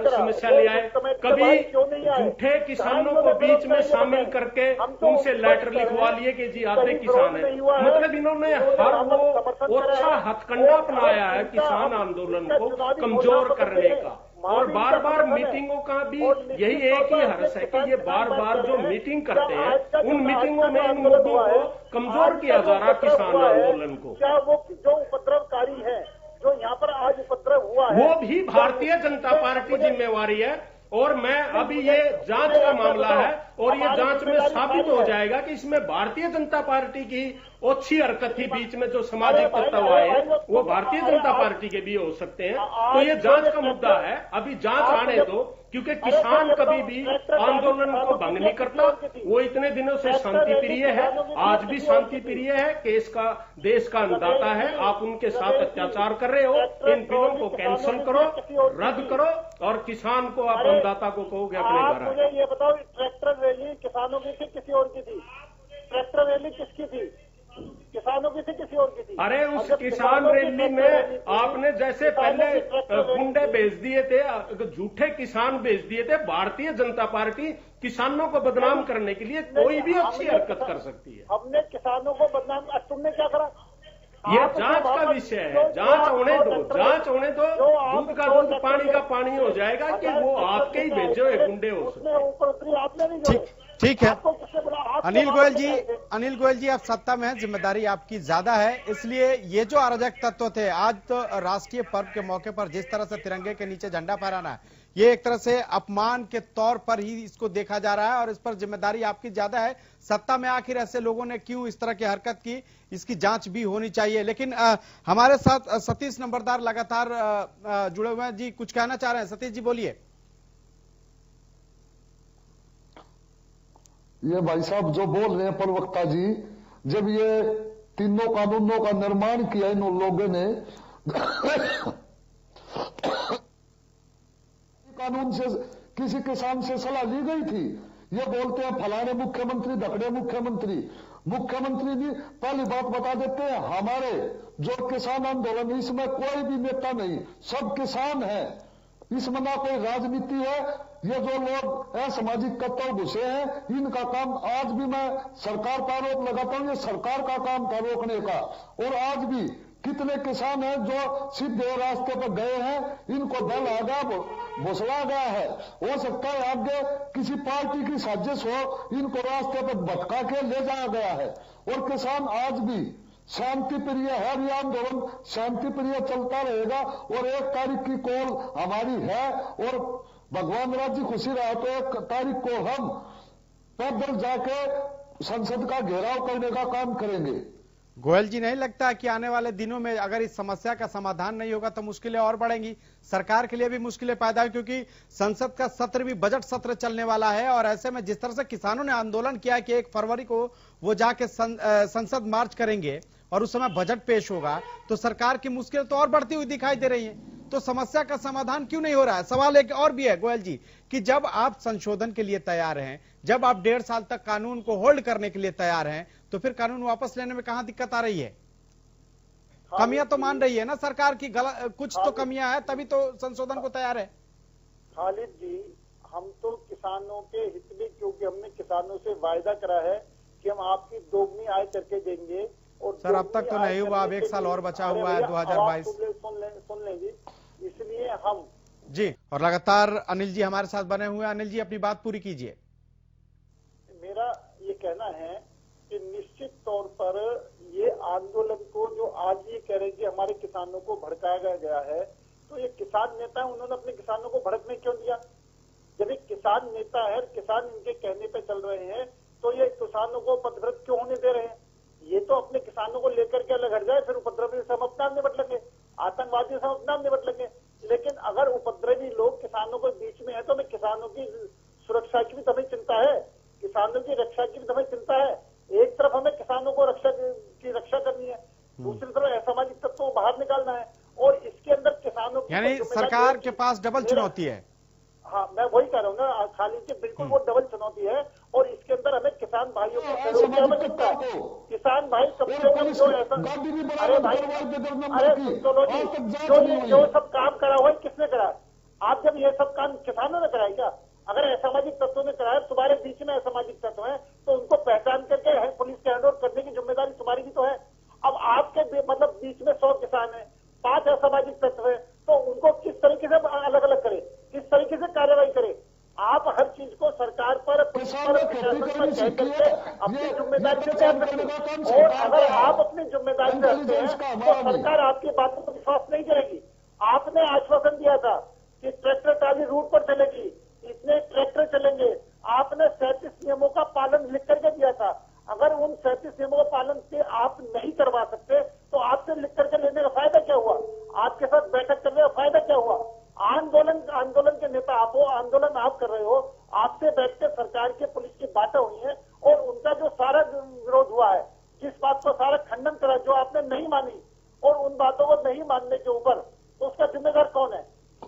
समस्या ले आए, कभी झूठे किसानों को बीच में शामिल करके उनसे लेटर लिखवा लिए कि जी आधे किसान है। मतलब इन्होंने हर वो अच्छा हथकंडा अपनाया है किसान आंदोलन को कमजोर करने का। और बार बार मीटिंगों का भी यही एक ही हर्ष है कि ये बार बार जो मीटिंग करते हैं उन मीटिंगों में इन मुद्दों को कमजोर किया जा रहा किसान आंदोलन को। क्या वो जो उपद्रवकारी है, जो यहाँ पर आज उपद्रव हुआ है, वो भी भारतीय जनता पार्टी जिम्मेवारी है। और मैं अभी ये जांच का मामला है और ये जांच में साबित हो जाएगा कि इसमें भारतीय जनता पार्टी की अच्छी हरकत थी, बीच में जो सामाजिक तत्व आए वो भारतीय जनता पार्टी के भी हो सकते हैं। तो ये जांच का मुद्दा है, अभी जांच आने दो, क्योंकि किसान कभी भी आंदोलन को भंग नहीं करता। वो इतने दिनों से शांति प्रिय है, आज भी शांति प्रिय है, केस का देश का अन्नदाता है। आप उनके साथ अत्याचार कर रहे हो, इन बिलों को कैंसिल करो, रद्द करो और किसान को आप अन्नदाता को कहोगे अपने घर। मुझे ये बताओ, ट्रैक्टर रैली किसानों की थी किसी और की थी? ट्रैक्टर रैली किसकी थी? किसानों की थी किसी और की थी? अरे उस किसान रैली में आपने जैसे पहले गुंडे भेज दिए थे, झूठे किसान भेज दिए थे। भारतीय जनता पार्टी किसानों को बदनाम करने के लिए कोई भी अच्छी हरकत कर सकती है। हमने किसानों को बदनाम, तुमने क्या करा? ये जांच का विषय है, जांच होने दो, जांच होने दो। दूध का दूध, पानी का पानी हो जाएगा कि वो आपके ही भेजे हुए गुंडे हो सकते हैं। ऊपर उतरी आपने नहीं। ठीक है आपको किसने बुलाया? आप अनिल तो गोयल वहाँ जी, पे गए थे। अनिल गोयल जी, आप सत्ता में हैं, जिम्मेदारी आपकी ज्यादा है, इसलिए ये जो अराजक तत्व थे, आज तो राष्ट्रीय पर्व के मौके पर जिस तरह से तिरंगे के नीचे झंडा फहराना है, ये एक तरह से अपमान के तौर पर ही इसको देखा जा रहा है और इस पर जिम्मेदारी आपकी ज्यादा है। सत्ता में आखिर ऐसे लोगों ने क्यों इस तरह की हरकत की, इसकी जांच भी होनी चाहिए। लेकिन हमारे साथ सतीश नंबरदार लगातार जुड़े हुए हैं। जी, कुछ कहना चाह रहे हैं? सतीश जी बोलिए। ये भाई साहब जो बोल रहे हैं प्रवक्ता जी, जब ये तीनों कानूनों का निर्माण किया इन लोगों ने, कानून से किसी किसान से सलाह ली गई थी? ये बोलते हैं फलाने मुख्यमंत्री, धकड़े मुख्यमंत्री। मुख्यमंत्री जी पहली बात बता देते हैं, हमारे जो किसान आंदोलन, इसमें कोई भी नेता नहीं, सब किसान है, इसमें ना कोई राजनीति है। ये जो लोग असामाजिक तत्व घुसे हैं, इनका काम, आज भी मैं सरकार का आरोप लगाता हूं, ये सरकार का काम था रोकने का। और आज भी कितने किसान हैं जो सीधे रास्ते पर गए हैं, इनको दल आगा भुसला गया है। हो सकता है आगे किसी पार्टी की साजिश हो, इनको रास्ते पर भटका के ले जाया गया है। और किसान आज भी शांति प्रिय है, ये आंदोलन शांति प्रिय चलता रहेगा। और 1 तारीख की कॉल हमारी है, और भगवान राज्य खुशी रहा तो 1 तारीख को हम पैदल जाके संसद का घेराव करने का काम करेंगे। गोयल जी, नहीं लगता कि आने वाले दिनों में अगर इस समस्या का समाधान नहीं होगा तो मुश्किलें और बढ़ेंगी, सरकार के लिए भी मुश्किलें पैदा हुई, क्योंकि संसद का सत्र भी बजट सत्र चलने वाला है और ऐसे में जिस तरह से किसानों ने आंदोलन किया कि 1 फरवरी को वो जाके संसद मार्च करेंगे और उस समय बजट पेश होगा, तो सरकार की मुश्किल तो और बढ़ती हुई दिखाई दे रही है। तो समस्या का समाधान क्यों नहीं हो रहा है? सवाल एक और भी है गोयल जी, कि जब आप संशोधन के लिए तैयार हैं, जब आप 1.5 साल तक कानून को होल्ड करने के लिए तैयार हैं, तो फिर कानून वापस लेने में कहां दिक्कत आ रही है? कमियां तो मान रही है ना सरकार की, कुछ तो कमियां है, तभी तो संशोधन को तैयार है। खालिद जी, हम तो किसानों के हित में, क्योंकि हमने किसानों से वायदा करा है कि हम आपकी दोगुनी आय करके देंगे। और सर, अब तक तो नहीं हुआ, अब 1 साल और बचा हुआ है, 2022। सुन लें जी, इसलिए हम जी। और लगातार अनिल जी हमारे साथ बने हुए हैं। अनिल जी, अपनी बात पूरी कीजिए। मेरा ये कहना है कि निश्चित तौर पर ये आंदोलन को, जो आज ये कह रहे हैं कि हमारे किसानों को भड़काया गया है, तो ये किसान नेता है, उन्होंने अपने किसानों को भड़कने क्यों दिया? जब एक किसान नेता है, किसान इनके कहने पे चल रहे हैं, तो ये किसानों को पथभ्रष्ट क्यों होने दे रहे हैं? ये तो अपने किसानों को लेकर के अलग हट जाए, फिर उपद्रवी से हम अपना निपट लेंगे, आतंकवादियों से हम अपना निपट लेंगे। लेकिन अगर उपद्रवी लोग किसानों के बीच में है, तो हमें किसानों की सुरक्षा की भी तो हमें चिंता है, किसानों की रक्षा की भी तो हमें चिंता है। एक तरफ हमें किसानों को रक्षा करनी है, दूसरी तरफ असामाजिक तत्वों को बाहर निकालना है, और इसके अंदर किसानों की, यानी सरकार के पास डबल चुनौती है। हाँ, मैं वही कह रहा हूँ ना खालिद जी, बिल्कुल वो डबल चुनौती है। और इसके अंदर हमें किसान भाइयों को किसान भाई सबसे जो ऐसा, अरे भाई, अरे सुनो जी, जो सब काम करा हुआ है किसने करा? आप जब ये सब काम किसानों ने कराया क्या? अगर असामाजिक तत्वों ने कराया, तुम्हारे बीच में असामाजिक तत्व है, तो उनको पहचान करके पुलिस के हैंड ओवर करने की जिम्मेदारी तुम्हारी भी तो है। अब आपके मतलब बीच में 100 किसान है, 5 असामाजिक तत्व है, तो उनको किस तरीके से अलग अलग करे, किस तरीके से कार्रवाई करे? आप हर चीज को सरकार पर, पुलिस पर, प्रशासन पर कह करके अपनी जिम्मेदारी से तय करें। और अगर आप अपनी जिम्मेदारी से हटते हैं, तो सरकार आपकी बातों को विश्वास नहीं करेगी। आपने आश्वासन दिया था कि ट्रैक्टर ट्राली रूट पर चलेगी, इतने ट्रैक्टर चलेंगे, आपने 37 नियमों का पालन लिख करके दिया था। अगर उन 37 नियमों का पालन से आप नहीं करवा सकते, तो आपसे लिख करके लेने का फायदा क्या हुआ? आपके साथ बैठक करने का फायदा क्या हुआ? आंदोलन के नेता आप हो, आंदोलन आप कर रहे हो, आपसे बैठकर सरकार के, पुलिस की बातें हुई हैं, और उनका जो सारा विरोध हुआ है, जिस बात को सारा खंडन करा, जो आपने नहीं मानी, और उन बातों को नहीं मानने के ऊपर, तो उसका जिम्मेदार कौन है?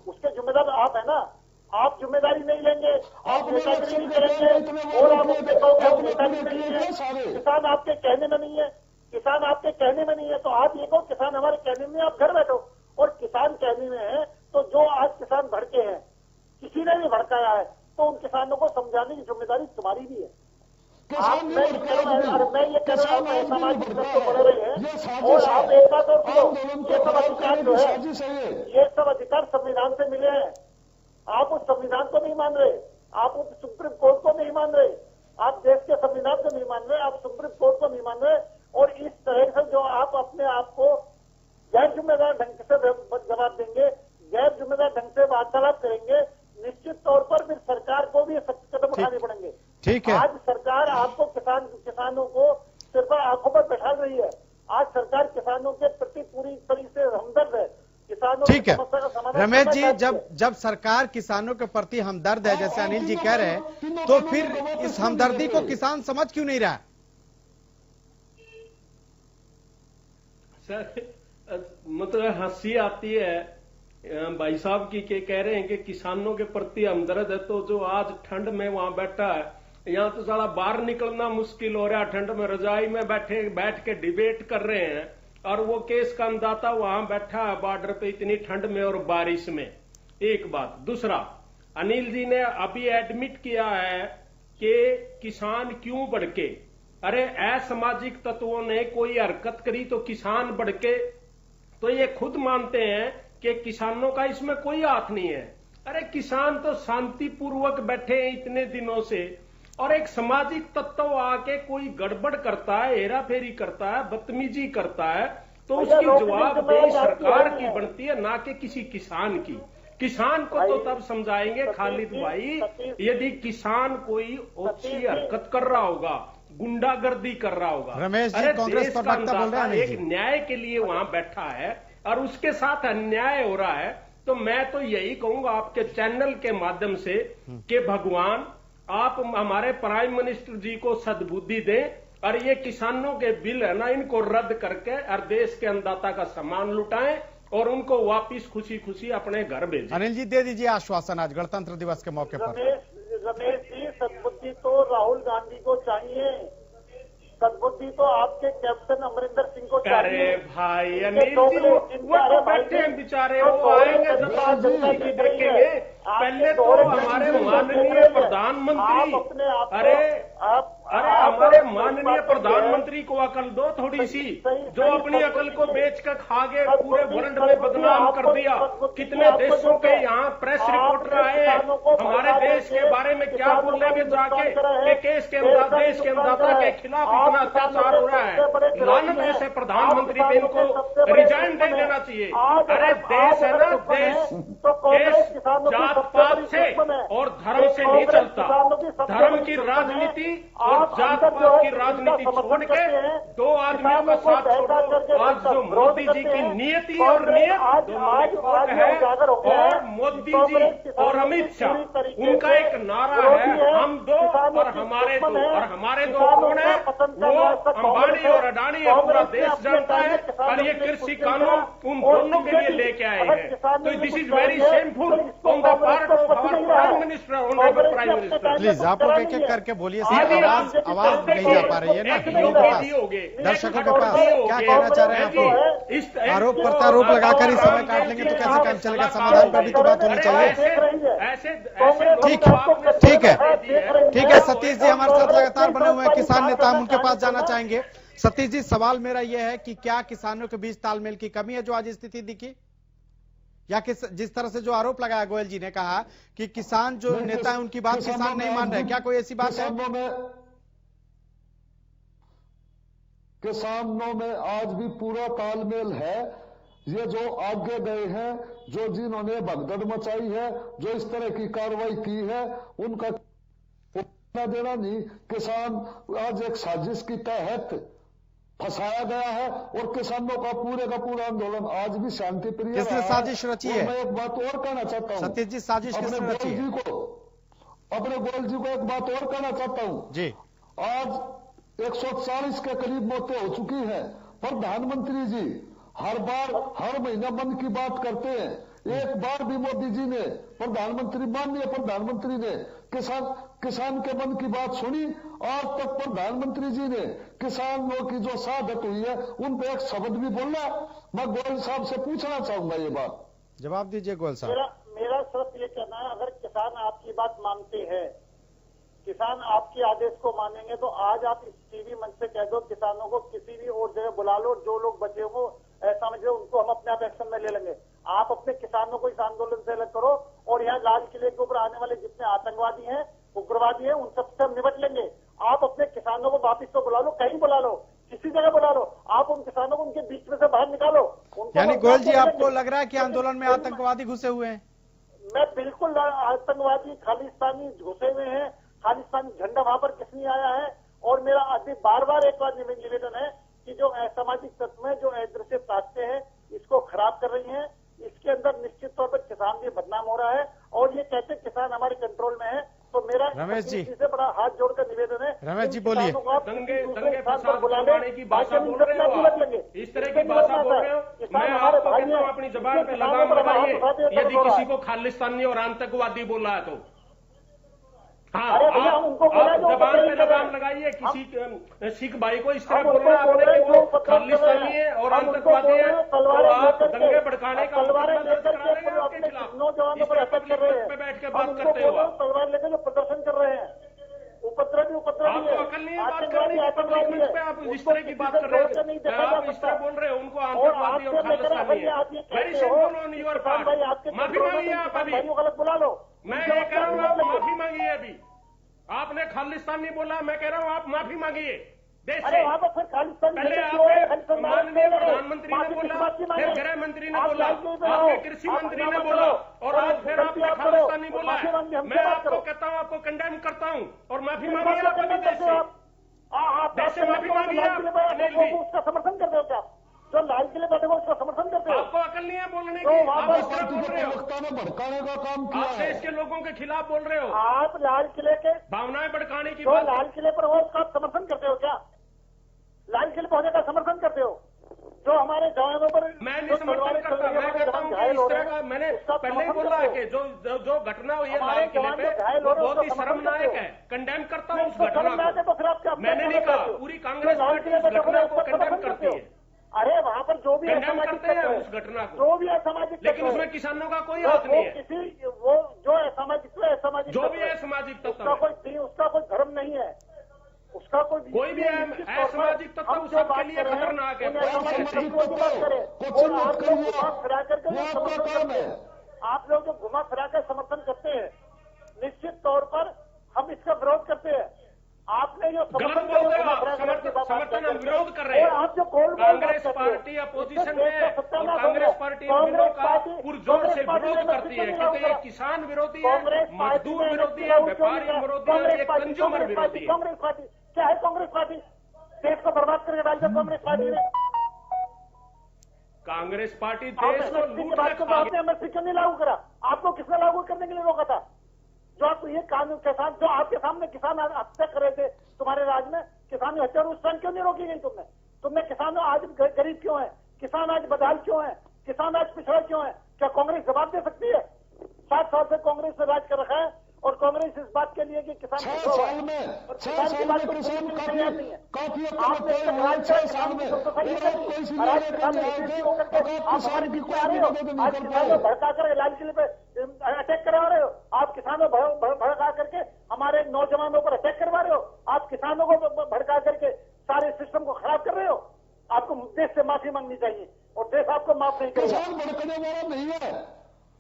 उसके जिम्मेदार आप है ना। आप जिम्मेदारी नहीं लेंगे, आप नेतागिरी नहीं करेंगे, और आप अपने कहोगे नेतागिरी नहीं है। किसान आपके कहने में नहीं है, किसान आपके कहने में नहीं है, तो आप ये कहो किसान हमारे कहने में, आप घर बैठो। और किसान कहने में है, तो जो आज किसान भड़के हैं, किसी ने भी भड़काया है, तो उन किसानों को समझाने की जिम्मेदारी तुम्हारी भी है। मैं ये कह रहा हूँ सामाजिक तत्व बढ़ रहे हैं, और आप एक बात और सुनो, ये सब अधिकार जो है, ये सब अधिकार संविधान से मिले हैं। आप उस संविधान को नहीं मान रहे, आप उस सुप्रीम कोर्ट को नहीं मान रहे, आप देश के संविधान को नहीं मान रहे, आप सुप्रीम कोर्ट को नहीं मान रहे, और इस तरह से जो आप अपने आप को गैर जिम्मेदार ढंग से जवाब देंगे, गैर जिम्मेदार ढंग से वार्तालाप करेंगे, निश्चित तौर पर फिर सरकार को भी सख्त कदम उठाने पड़ेंगे। ठीक है। आज सरकार आपको किसानों को सिर्फ आंखों पर बैठा रही है। आज सरकार किसानों के प्रति पूरी तरीके से हमदर्द है। किसानों ठीक है रमेश जी, जब सरकार किसानों के प्रति हमदर्द है, जैसे अनिल जी कह रहे हैं, तो फिर इस हमदर्दी को किसान समझ क्यों नहीं रहा? सर मतलब हंसी आती है भाई साहब की के कह रहे हैं कि किसानों के प्रति हमदर्द है, तो जो आज ठंड में वहां बैठा है, यहाँ तो साला बाहर निकलना मुश्किल हो रहा है, ठंड में रजाई में बैठ के डिबेट कर रहे हैं, और वो केस का अंदाता वहां बैठा है बॉर्डर पे इतनी ठंड में और बारिश में। एक बात। दूसरा, अनिल जी ने अभी एडमिट किया है कि किसान क्यों भड़के। अरे असामाजिक तत्वों ने कोई हरकत करी तो किसान भड़के, तो ये खुद मानते हैं कि किसानों का इसमें कोई हाथ नहीं है। अरे किसान तो शांतिपूर्वक बैठे हैं इतने दिनों से, और एक सामाजिक तत्व आके कोई गड़बड़ करता है, हेरा फेरी करता है, बदतमीजी करता है, तो उसकी जवाबदेही सरकार की बनती है, ना कि किसी किसान की। किसान को तो तब समझाएंगे खालिद भाई, यदि किसान कोई ओछी हरकत कर रहा होगा, गुंडागर्दी कर रहा होगा। रमेश जी, कांग्रेस पर वक्ता बोल रहे हैं। एक न्याय के लिए वहां बैठा है और उसके साथ अन्याय हो रहा है, तो मैं तो यही कहूंगा आपके चैनल के माध्यम से कि भगवान आप हमारे प्राइम मिनिस्टर जी को सद्बुद्धि दें, और ये किसानों के बिल है ना, इनको रद्द करके और देश के अन्नदाता का सामान लुटाएं और उनको वापिस खुशी खुशी अपने घर भेजें। अनिल जी, दे दीजिए आश्वासन आज गणतंत्र दिवस के मौके पर। रमेश जी, सद्बुद्धि तो राहुल गांधी को चाहिए, सद्बुद्धि तो आपके कैप्टन अमरिंदर सिंह को चाहिए। अरे भाई अनिल जी, वो तो बैठे हैं बेचारे, वो आएंगे सद्बुद्धि देखेंगे। पहले तो हमारे माननीय प्रधानमंत्री, अरे हमारे माननीय प्रधानमंत्री को अकल दो थोड़ी सी, जो अपनी अकल को बेच कर खा गए, पूरे वर्ल्ड में बदनाम कर दिया। कितने देशों के यहाँ प्रेस रिपोर्टर आए हैं हमारे देश के बारे में क्या बोलेंगे जाके कि देश के अन्नदाता के खिलाफ इतना अत्याचार हो रहा है। लानत ऐसे प्रधानमंत्री पे इनको रिजाइन दे देना चाहिए। अरे देश है ना, देश जात पात से और धर्म से नहीं चलता। धर्म की राजनीति और जात पात की राजनीति छोड़ के दो आदमियों का साथ छोड़ो। आज जो मोदी जी की नीति और नियत दोनों है, और मोदी जी और अमित शाह, उनका एक नारा है, हम दो और हमारे दो। और हमारे दो कौन है? वो अंबानी और अडानी है, पूरा देश जानता है। और ये कृषि कानून उन दोनों के लिए लेके आए हैं। तो this is very shameful on the part of our prime minister, honourable prime minister. Please आप लोग एक एक करके बोलिए, आवाज नहीं जा पा रही है ना दर्शकों के पास। क्या कहना चाह रहे हैं आप? आरोप प्रत्यारोप लगाकर ही समय काट लेंगे तो कैसे काम चलेगा? समाधान पर भी तो बात होनी चाहिए। ठीक है सतीश जी हमारे साथ लगातार बने हुए हैं, किसान नेता, हम उनके पास जाना चाहेंगे। सतीश जी, सवाल मेरा यह है कि क्या किसानों के बीच तालमेल की कमी है जो आज स्थिति दिखी, या जिस तरह से जो आरोप लगाया गोयल जी ने कहा कि किसान जो नेता है उनकी बात किसान नहीं मान रहे, क्या कोई ऐसी बात है? किसानों में आज भी पूरा तालमेल है। ये जो आगे गए हैं, जो जिन्होंने भगदड़ मचाई है, जो इस तरह की कार्रवाई की है, उनका देना नहीं। किसान आज एक साजिश के तहत फंसाया गया है और किसानों का पूरा आंदोलन आज भी शांति प्रिय। किसने साजिश रची है? मैं एक बात और कहना चाहता हूँ सतीश जी, साजिश किसने रची है? अपने गोयल जी को एक बात और कहना चाहता हूँ जी। आज 140 के करीब मौतें हो चुकी हैं। प्रधानमंत्री जी हर महीना मन की बात करते हैं। एक बार भी मोदी जी ने, माननीय प्रधानमंत्री ने किसान के मन की बात सुनी? आज तक प्रधानमंत्री जी ने किसानों की जो शहादत हुई है उन पे एक शब्द भी बोला? मैं गोयल साहब से पूछना चाहूंगा ये बात। जवाब दीजिए गोयल साहब। मेरा सिर्फ ये कहना है, अगर किसान आपकी बात मानते हैं, किसान आपके आदेश को मानेंगे, तो आज आप इस टीवी मंच से कह दो किसानों को किसी भी और जगह बुला लो, जो लोग बचे हो ऐसा समझो उनको हम अपने आप एक्शन में ले लेंगे। आप अपने किसानों को इस आंदोलन से अलग करो, और यहाँ लाल किले के ऊपर आने वाले जितने आतंकवादी हैं, उग्रवादी हैं, उन सबसे हम निपट लेंगे। को बुला लो, कहीं बुला लो, किसी जगह बुला लो, आप उन किसानों को उनके बीच में से बाहर निकालो। यानी गोयल जी, आपको लग रहा है कि आंदोलन में आतंकवादी घुसे हुए हैं? मैं बिल्कुल आतंकवादी खालिस्तानी घुसे हुए हैं, खालिस्तानी झंडा वहां पर किस नहीं आया है। और मेरा अभी बार बार एक बार निवेदन है कि जो असामाजिक तत्व है, जो दृश्य ताकते हैं, इसको खराब कर रही हैं। इसके अंदर निश्चित तौर पर किसान भी बदनाम हो रहा है और ये कहते किसान हमारे कंट्रोल में है। तो मेरा रमेश जी से बड़ा हाथ जोड़कर निवेदन है, रमेश जी बोलिए। दंगे फसाद बुलाने की भाषा बोल रहे हो आप, इस तरह की भाषा बोल रहे हो। मैं आपको कहता हूँ अपनी जबान पे लगाम लगाइए यदि किसी को खालिस्तानी और आतंकवादी बोला है तो। हाँ, आप जबान पे लगाम लगाइए। किसी सिख भाई को इस तरह बोलना आपने कि वो खालिस्तानी है और आतंकवादी है, तो आप दंगे भड़काने का नौजवानों पर अटैक कर रहे हैं, पे बैठ के बात करते हो आप। तलवार लेकर जो प्रदर्शन कर रहे हैं, उपद्रवी आपको अकल नहीं है बात करने की, पब्लिक पे आप इस तरह की बात कर रहे हो। आप इस तरह बोल रहे हो उनको आतंकवादी और खालिस्तानी है। Very simple on your part, माफी मांगिए आप अभी। गलत बुला लो। मैं ये कह रहा हूँ आप माफी मांगिए अभी। आपने खालिस्तानी बोला, मैं कह रहा हूँ आप माफी मांगिए देश से। पहले आपने माननीय प्रधानमंत्री ने बोला, फिर गृह मंत्री ने बोला, आपके कृषि मंत्री ने बोला और आज फिर आपने खालिस्तानी बोला है। मैं आपको कहता हूँ, आपको कंडेम करता हूँ और माफी मांगिए आप अभी देश से माफी मांगिए आप। उसका समर्थन करते हो क्या? जो लाल किले बैठे हो उसका समर्थन करते हो? आपको अकल नहीं है बोलने की, आप इस तरह बोल रहे हो। भड़काने का काम किया आप देश के लोगों के खिलाफ बोल रहे हो। आप लाल किले के भावनाएं भड़काने की जो बात। लाल किले पर हो उसका समर्थन करते हो क्या? लाल किले पर होने का समर्थन करते हो? जो हमारे जवानों पर मैं नहीं समर्थन करता, मैं कहता हूँ कि इस तरह का मैंने पहले ही बोला है कि जो घटना हुई है लाल किले पे वो बहुत ही शर्मनाक है। कंडेम करता हूँ उस घटना को। मैंने नहीं कहा, पूरी कांग्रेस पार्टी उस घटना को कंडेम करती है। अरे वहाँ पर जो भी कंडेम करते हैं उस घटना को, जो भी असामाजिक, लेकिन उसमें किसानों का कोई हाथ नहीं है। किसी वो जो असामाजिक जो भी असामाजिक तत्व उसका कोई धर्म नहीं है, उसका कोई भी असामाजिक तत्व उस सबके लिए खतरनाक है। आप लोग जो घुमा फिरा कर समर्थन करते हैं, निश्चित तौर पर हम इसका विरोध करते हैं। आपने जो गलत बोल रहे हो, समर्थन हम विरोध कर रहे हैं। आप जो कांग्रेस पार्टी अपोजिशन में है और कांग्रेस पार्टी इन बिलों का पुरजोर से विरोध करती है, क्योंकि ये किसान विरोधी है, मजदूर विरोधी है, व्यापारी विरोधी है, ये कंज्यूमर विरोधी है। कांग्रेस पार्टी क्या है? कांग्रेस पार्टी देश को बर्बाद करके डाल दिया कांग्रेस पार्टी ने। कांग्रेस पार्टी देश को लूट आपने एमएसपी क्यों नहीं लागू करा? आपको किसने लागू करने के लिए रोका था? जो आप ये कानून के साथ जो आपके सामने किसान हत्या कर रहे थे तुम्हारे राज में, किसान हत्या उस टाइम क्यों नहीं रोकी गई? तुमने किसान आज गरीब क्यों है? किसान आज बदहाल क्यों है? किसान आज पिछड़ा क्यों है? क्या कांग्रेस जवाब दे सकती है? 7 साल से कांग्रेस ने राज कर रखा है और कांग्रेस इस बात के लिए कि किसान 6 साल में किसान भड़का कर लाल किले पे अटैक करवा रहे हो। आप किसानों भड़का करके हमारे नौजवानों पर अटैक करवा रहे हो। आप किसानों को भड़का करके सारे सिस्टम को खराब कर रहे हो। आपको देश से माफी मांगनी चाहिए और देश आपको माफ नहीं करेगा। किसान भड़कने वाला नहीं है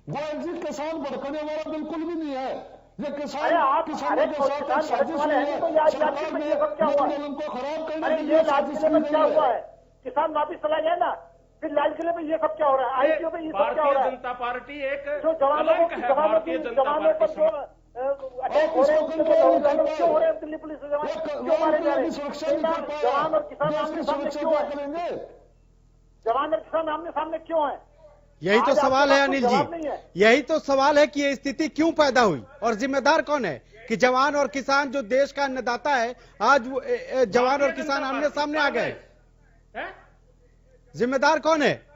गोयल जी, किसान भड़कने वाला बिल्कुल भी नहीं है। ये किसानों के साथ साजिश हुई है, सरकार ने आंदोलन को खराब करने के लिए साजिश की गई है। किसान वापिस चला गया ना, फिर लाल किले पे ये सब क्या हो रहा है? आईटीओ पे ये सब क्या हो रहा है? भारतीय जनता पार्टी एक जो कलंक है भारतीय जनता पार्टी से। अटैक हो रहे हैं, क्यों हो रहे हैं? दिल्ली पुलिस जवान क्यों मारे जा रहे हैं? जवान और किसान आमने सामने क्यों है? जवान और किसान आमने सामने क्यों है? यही तो सवाल है अनिल जी, यही तो सवाल है कि ये स्थिति क्यों पैदा हुई और जिम्मेदार कौन है कि जवान और किसान जो देश का अन्नदाता है, आज जवान और किसान आमने सामने आ गए। जिम्मेदार कौन है?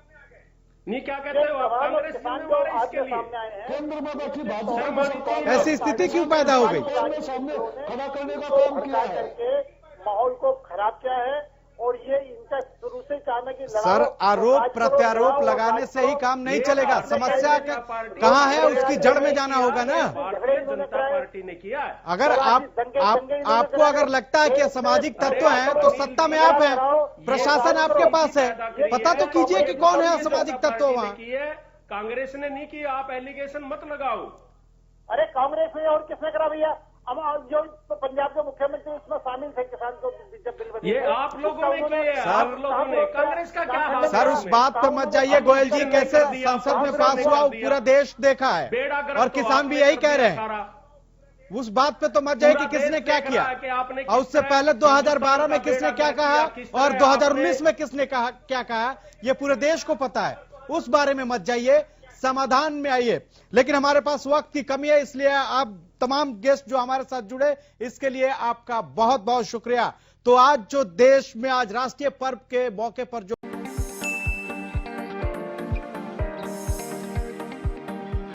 नहीं क्या कहते हो आप? कांग्रेस जिम्मेवार है इसके लिए। केंद्र में बैठी भाजपा ऐसी स्थिति क्यों पैदा हो गई? सामने खड़ा करने का काम किया है, माहौल को खराब किया है और ये इनका शुरू से चाहना कि सर, आरोप प्रत्यारोप लगाने से ही काम नहीं चलेगा। समस्या कहाँ है उसकी जड़ में जाना होगा ना। भारतीय जनता पार्टी ने किया। अगर आपको अगर लगता है कि सामाजिक तत्व हैं तो सत्ता में आप हैं, प्रशासन आपके पास है, पता तो कीजिए कि कौन है असामाजिक तत्व वहाँ। कांग्रेस ने नहीं किया, आप एलिगेशन मत लगाओ। अरे कांग्रेस ने और किसने करा भैया? अब जो पंजाब के मुख्यमंत्री उसमें शामिल थे किसान को जब बिल बने, ये आप लोगों ने किए, आप लोगों ने, कांग्रेस का क्या हाल? सर उस बात पे मत जाइए गोयल जी, कैसे संसद में पास हुआ वो पूरा देश देखा है और किसान भी यही कह रहे हैं। उस बात पे तो मत जाइए कि किसने क्या किया और उससे पहले 2012 में किसने क्या कहा और 2019 में किसने क्या कहा, ये पूरे देश को पता है। उस बारे में मत जाइए, समाधान में आइए। लेकिन हमारे पास वक्त की कमी है, इसलिए आप तमाम गेस्ट जो हमारे साथ जुड़े इसके लिए आपका बहुत बहुत शुक्रिया। तो आज जो देश में आज राष्ट्रीय पर्व के मौके पर जो